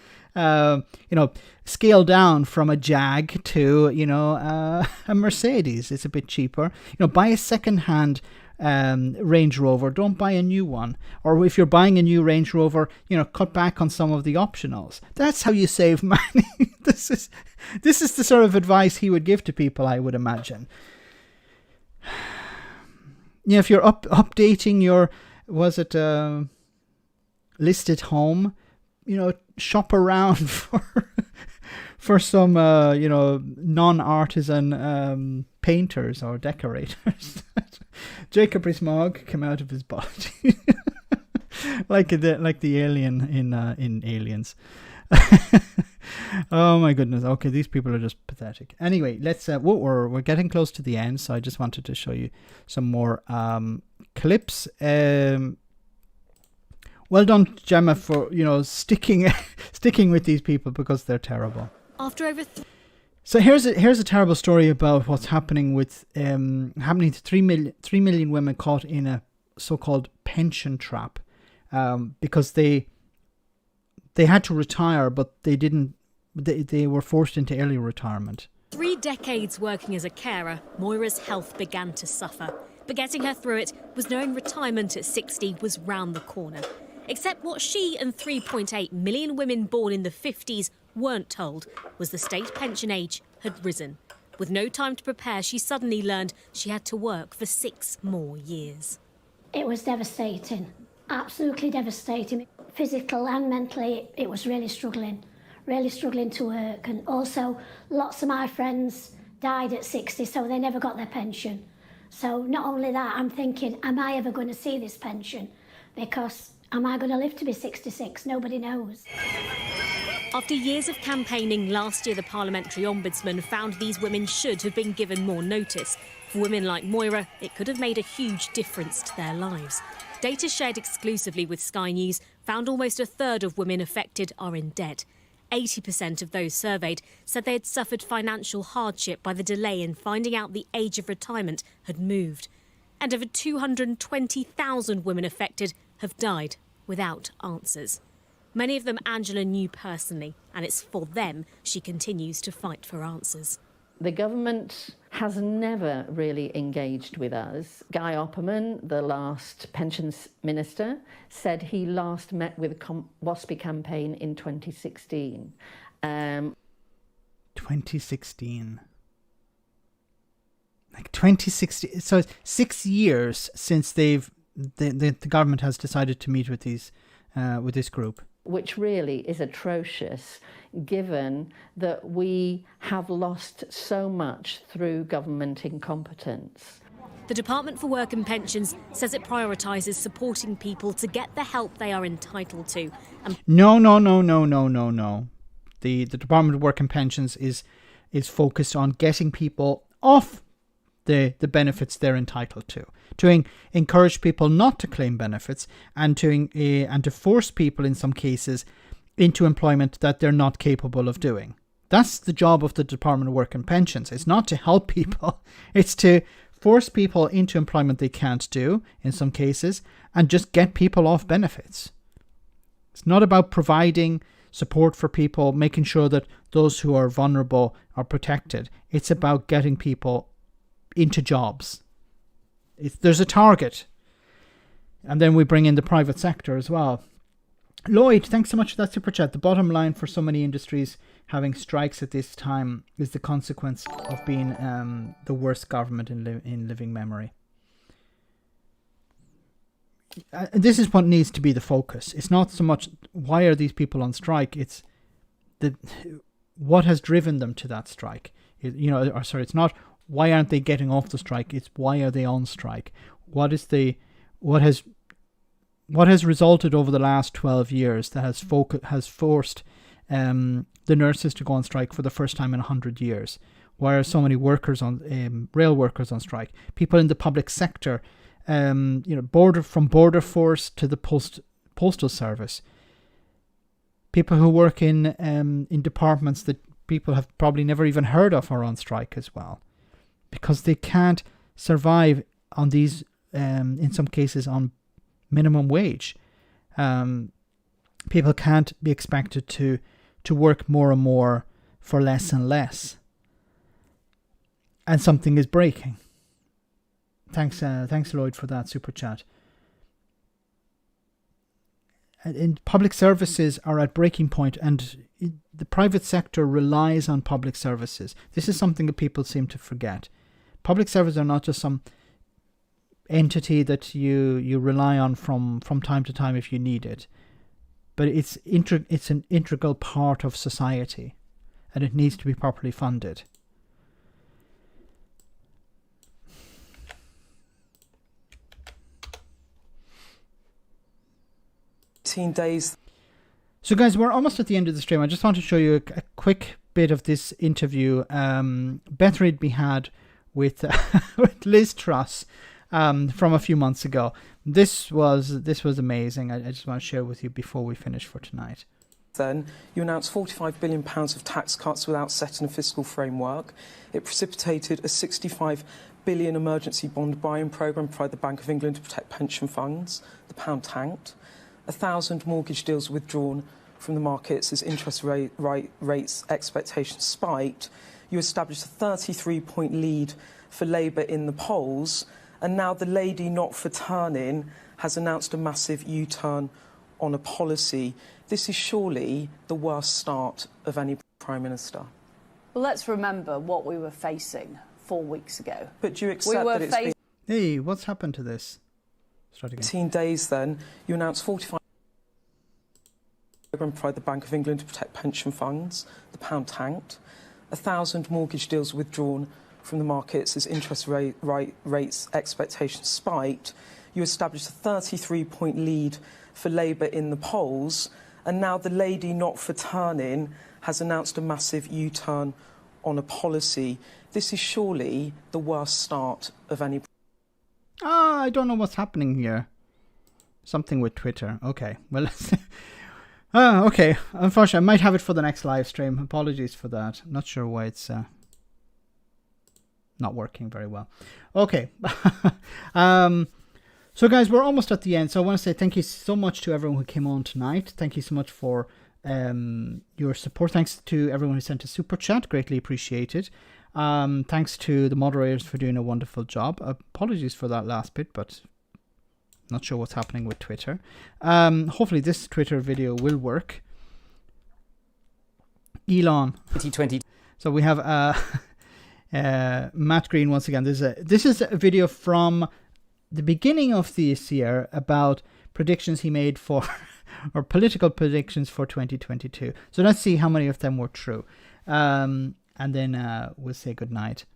Scale down from a Jag to, a Mercedes. It's a bit cheaper. Buy a second-hand Range Rover. Don't buy a new one. Or if you're buying a new Range Rover, cut back on some of the optionals. That's how you save money. This is the sort of advice he would give to people, I would imagine. If you're updating your, listed home, shop around for some non-artisan painters or decorators. Jacob Rees-Mogg came out of his body like the alien in Aliens. Oh my goodness. Okay, these people are just pathetic. Anyway, let's we're getting close to the end, so I just wanted to show you some more clips. Well done, Gemma, for sticking with these people, because they're terrible. After over So here's a terrible story about what's happening with happening to 3 million women caught in a so-called pension trap, because they had to retire, but they didn't. They were forced into early retirement. 3 decades working as a carer, Moira's health began to suffer. But getting her through it was knowing retirement at 60 was round the corner. Except what she and 3.8 million women born in the 50s weren't told was the state pension age had risen. With no time to prepare, she suddenly learned she had to work for 6 more years. It was devastating, absolutely devastating. Physical and mentally, it was really struggling to work. And also, lots of my friends died at 60, so they never got their pension. So not only that, I'm thinking, am I ever going to see this pension? Because am I going to live to be 66? Nobody knows. After years of campaigning, last year the Parliamentary Ombudsman found these women should have been given more notice. For women like Moira, it could have made a huge difference to their lives. Data shared exclusively with Sky News found almost a third of women affected are in debt. 80% of those surveyed said they had suffered financial hardship by the delay in finding out the age of retirement had moved. And over 220,000 women affected have died without answers. Many of them Angela knew personally, and it's for them she continues to fight for answers. The government has never really engaged with us. Guy Opperman, the last pensions minister, said he last met with the WASPI campaign in 2016. 2016. Like 2016. So 6 years since the government has decided to meet with this group. Which really is atrocious, given that we have lost so much through government incompetence. The Department for Work and Pensions says it prioritises supporting people to get the help they are entitled to. No. The Department of Work and Pensions is focused on getting people off the benefits they're entitled to encourage people not to claim benefits, and to force people in some cases into employment that they're not capable of doing. That's the job of the Department of Work and Pensions. It's not to help people, it's to force people into employment they can't do in some cases, and just get people off benefits. It's not about providing support for people, making sure that those who are vulnerable are protected. It's about getting people into jobs. There's a target. And then we bring in the private sector as well. Lloyd, thanks so much for that super chat. The bottom line for so many industries having strikes at this time is the consequence of being the worst government in living memory. This is what needs to be the focus. It's not so much why are these people on strike, it's what has driven them to that strike. It's not why aren't they getting off the strike, it's why are they on strike. What has resulted over the last 12 years that has forced the nurses to go on strike for the first time in 100 years? Why are so many workers rail workers on strike? People in the public sector, from border force to the postal service. People who work in departments that people have probably never even heard of are on strike as well, because they can't survive on these, in some cases, on minimum wage. People can't be expected to work more and more for less and less. And something is breaking. Thanks Lloyd for that super chat. And public services are at breaking point, and the private sector relies on public services. This is something that people seem to forget. Public services are not just some entity that you rely on from time to time if you need it, but it's an integral part of society, and it needs to be properly funded. Days. So guys, we're almost at the end of the stream. I just want to show you a quick bit of this interview Beth Rigby had with with Liz Truss from a few months ago. This was amazing. I just want to share with you before we finish for tonight. Then you announced £45 billion of tax cuts without setting a fiscal framework. It precipitated a £65 billion emergency bond buying programme by the Bank of England to protect pension funds. The pound tanked. 1,000 mortgage deals withdrawn from the markets as interest rates expectations spiked. You established a 33-point lead for Labour in the polls, and now the lady not for turning has announced a massive U-turn on a policy. This is surely the worst start of any Prime Minister. Well, let's remember what we were facing 4 weeks ago. But do you accept that it's been... Hey, what's happened to this? Start again. 18 days then, you announced 45 programme by the Bank of England to protect pension funds. The pound tanked. 1,000 mortgage deals withdrawn from the markets as interest rates expectations spiked. You established a 33-point lead for Labour in the polls, and now the lady not for turning has announced a massive U-turn on a policy. This is surely the worst start of any... I don't know what's happening here. Something with Twitter. Okay, well, okay. Unfortunately, I might have it for the next live stream. Apologies for that. I'm not sure why it's not working very well. Okay. So guys, we're almost at the end. So I want to say thank you so much to everyone who came on tonight. Thank you so much for your support. Thanks to everyone who sent a super chat. Greatly appreciated. Thanks to the moderators for doing a wonderful job. Apologies for that last bit, but not sure what's happening with Twitter. Hopefully this Twitter video will work. Elon. 2020. So we have Matt Green once again. This is a video from the beginning of this year about predictions he made for, or political predictions for 2022. So let's see how many of them were true. And then we'll say goodnight.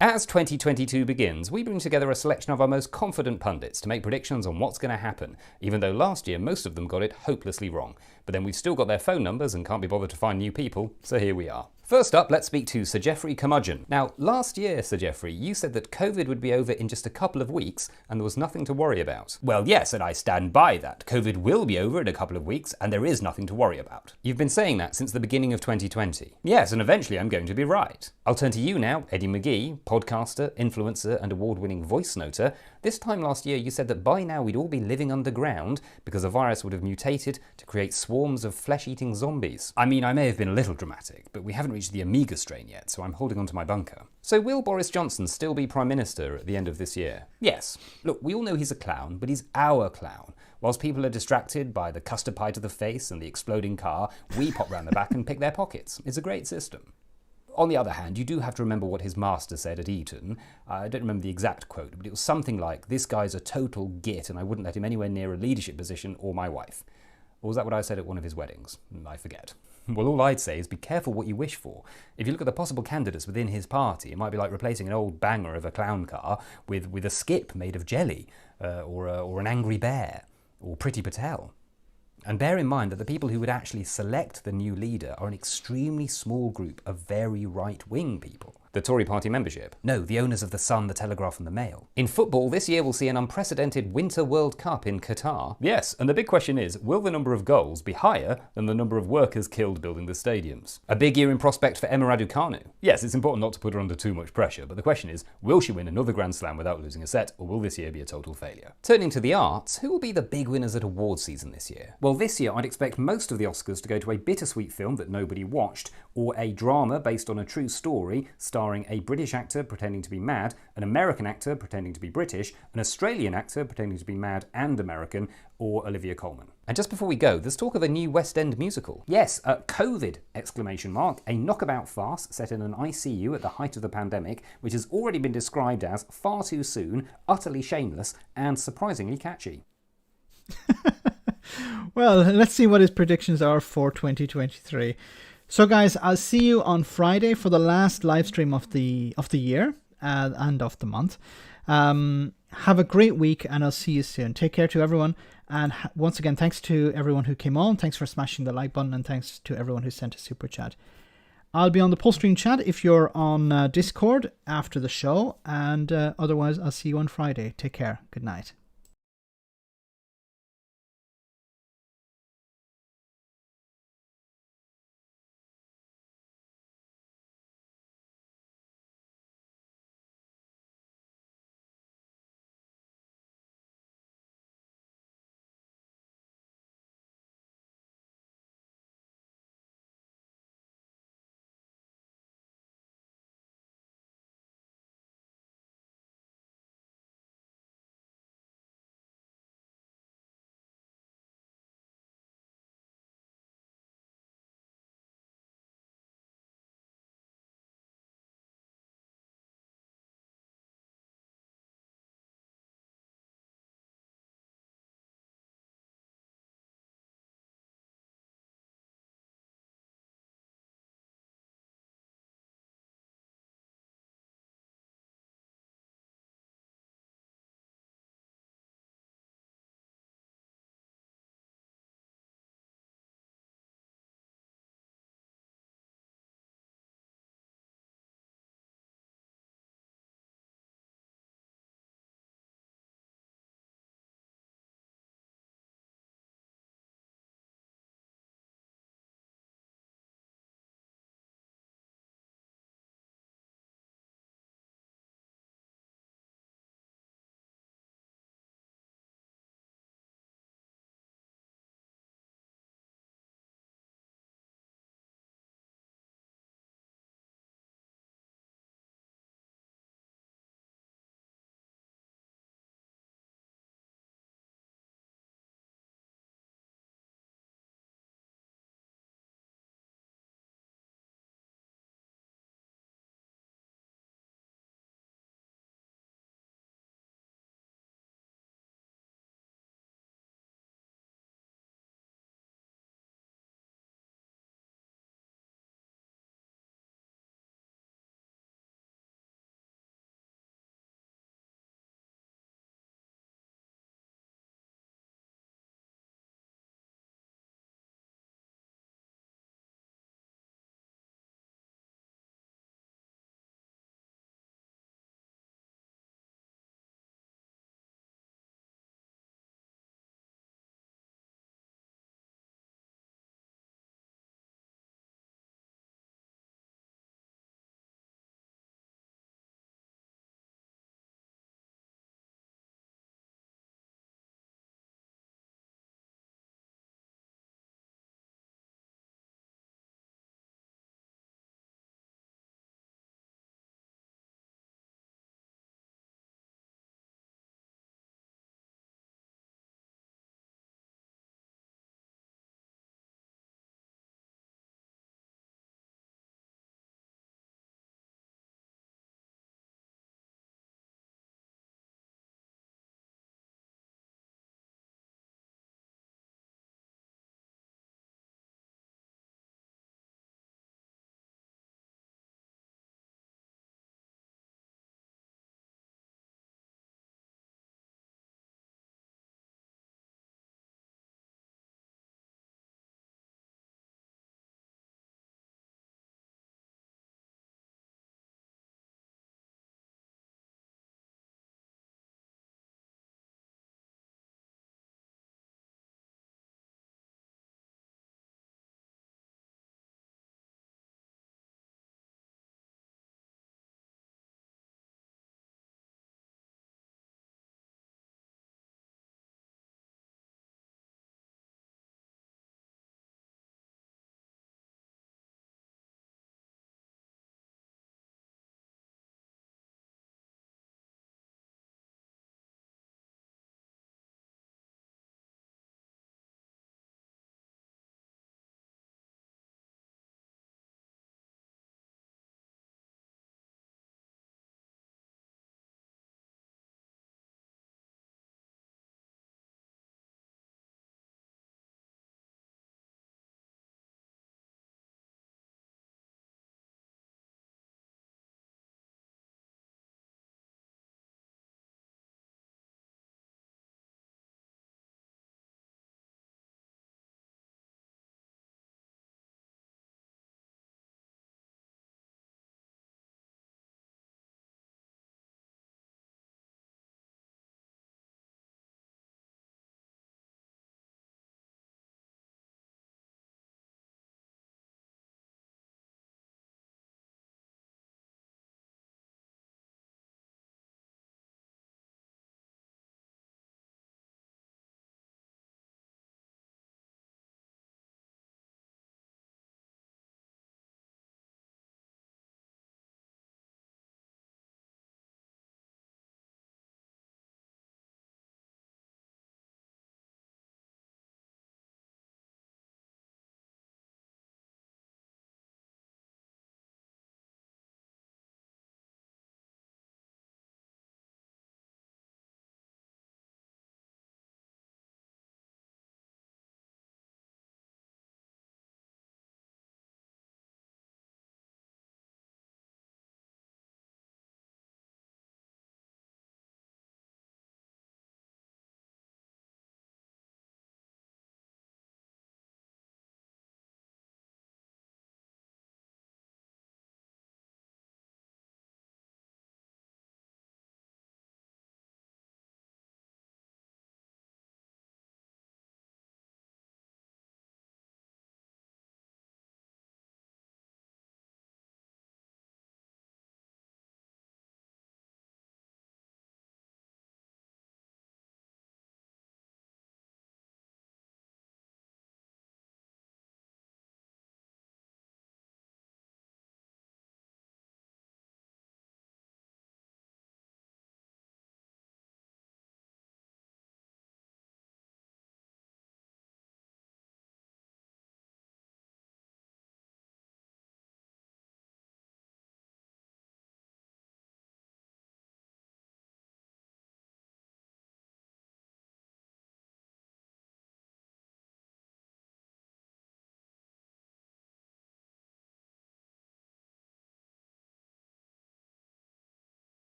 As 2022 begins, we bring together a selection of our most confident pundits to make predictions on what's going to happen, even though last year most of them got it hopelessly wrong. But then we've still got their phone numbers and can't be bothered to find new people, so here we are. First up, let's speak to Sir Geoffrey Curmudgeon. Now, last year, Sir Geoffrey, you said that COVID would be over in just a couple of weeks and there was nothing to worry about. Well, yes, and I stand by that. COVID will be over in a couple of weeks and there is nothing to worry about. You've been saying that since the beginning of 2020. Yes, and eventually I'm going to be right. I'll turn to you now, Eddie McGee, podcaster, influencer and award-winning voice noter. This time last year you said that by now we'd all be living underground because the virus would have mutated to create swarms of flesh-eating zombies. I mean, I may have been a little dramatic, but we haven't reached the Amiga strain yet, so I'm holding on to my bunker. So will Boris Johnson still be Prime Minister at the end of this year? Yes. Look, we all know he's a clown, but he's our clown. Whilst people are distracted by the custard pie to the face and the exploding car, we pop round the back and pick their pockets. It's a great system. On the other hand, you do have to remember what his master said at Eton. I don't remember the exact quote, but it was something like, "This guy's a total git and I wouldn't let him anywhere near a leadership position or my wife." Or was that what I said at one of his weddings? I forget. Well, all I'd say is be careful what you wish for. If you look at the possible candidates within his party, it might be like replacing an old banger of a clown car with a skip made of jelly, or an angry bear, or Priti Patel. And bear in mind that the people who would actually select the new leader are an extremely small group of very right-wing people. The Tory party membership? No, the owners of The Sun, The Telegraph and The Mail. In football, this year we'll see an unprecedented Winter World Cup in Qatar. Yes, and the big question is, will the number of goals be higher than the number of workers killed building the stadiums? A big year in prospect for Emma Raducanu. Yes, it's important not to put her under too much pressure, but the question is, will she win another Grand Slam without losing a set, or will this year be a total failure? Turning to the arts, who will be the big winners at awards season this year? Well, this year I'd expect most of the Oscars to go to a bittersweet film that nobody watched, or a drama based on a true story starring a British actor pretending to be mad, an American actor pretending to be British, an Australian actor pretending to be mad and American, or Olivia Colman. And just before we go, there's talk of a new West End musical. Yes, COVID! A knockabout farce set in an ICU at the height of the pandemic, which has already been described as far too soon, utterly shameless, and surprisingly catchy. Well, let's see what his predictions are for 2023. So guys, I'll see you on Friday for the last live stream of the year and of the month. Have a great week and I'll see you soon. Take care to everyone. And once again, thanks to everyone who came on. Thanks for smashing the like button and thanks to everyone who sent a super chat. I'll be on the post-stream chat if you're on Discord after the show, and otherwise I'll see you on Friday. Take care. Good night.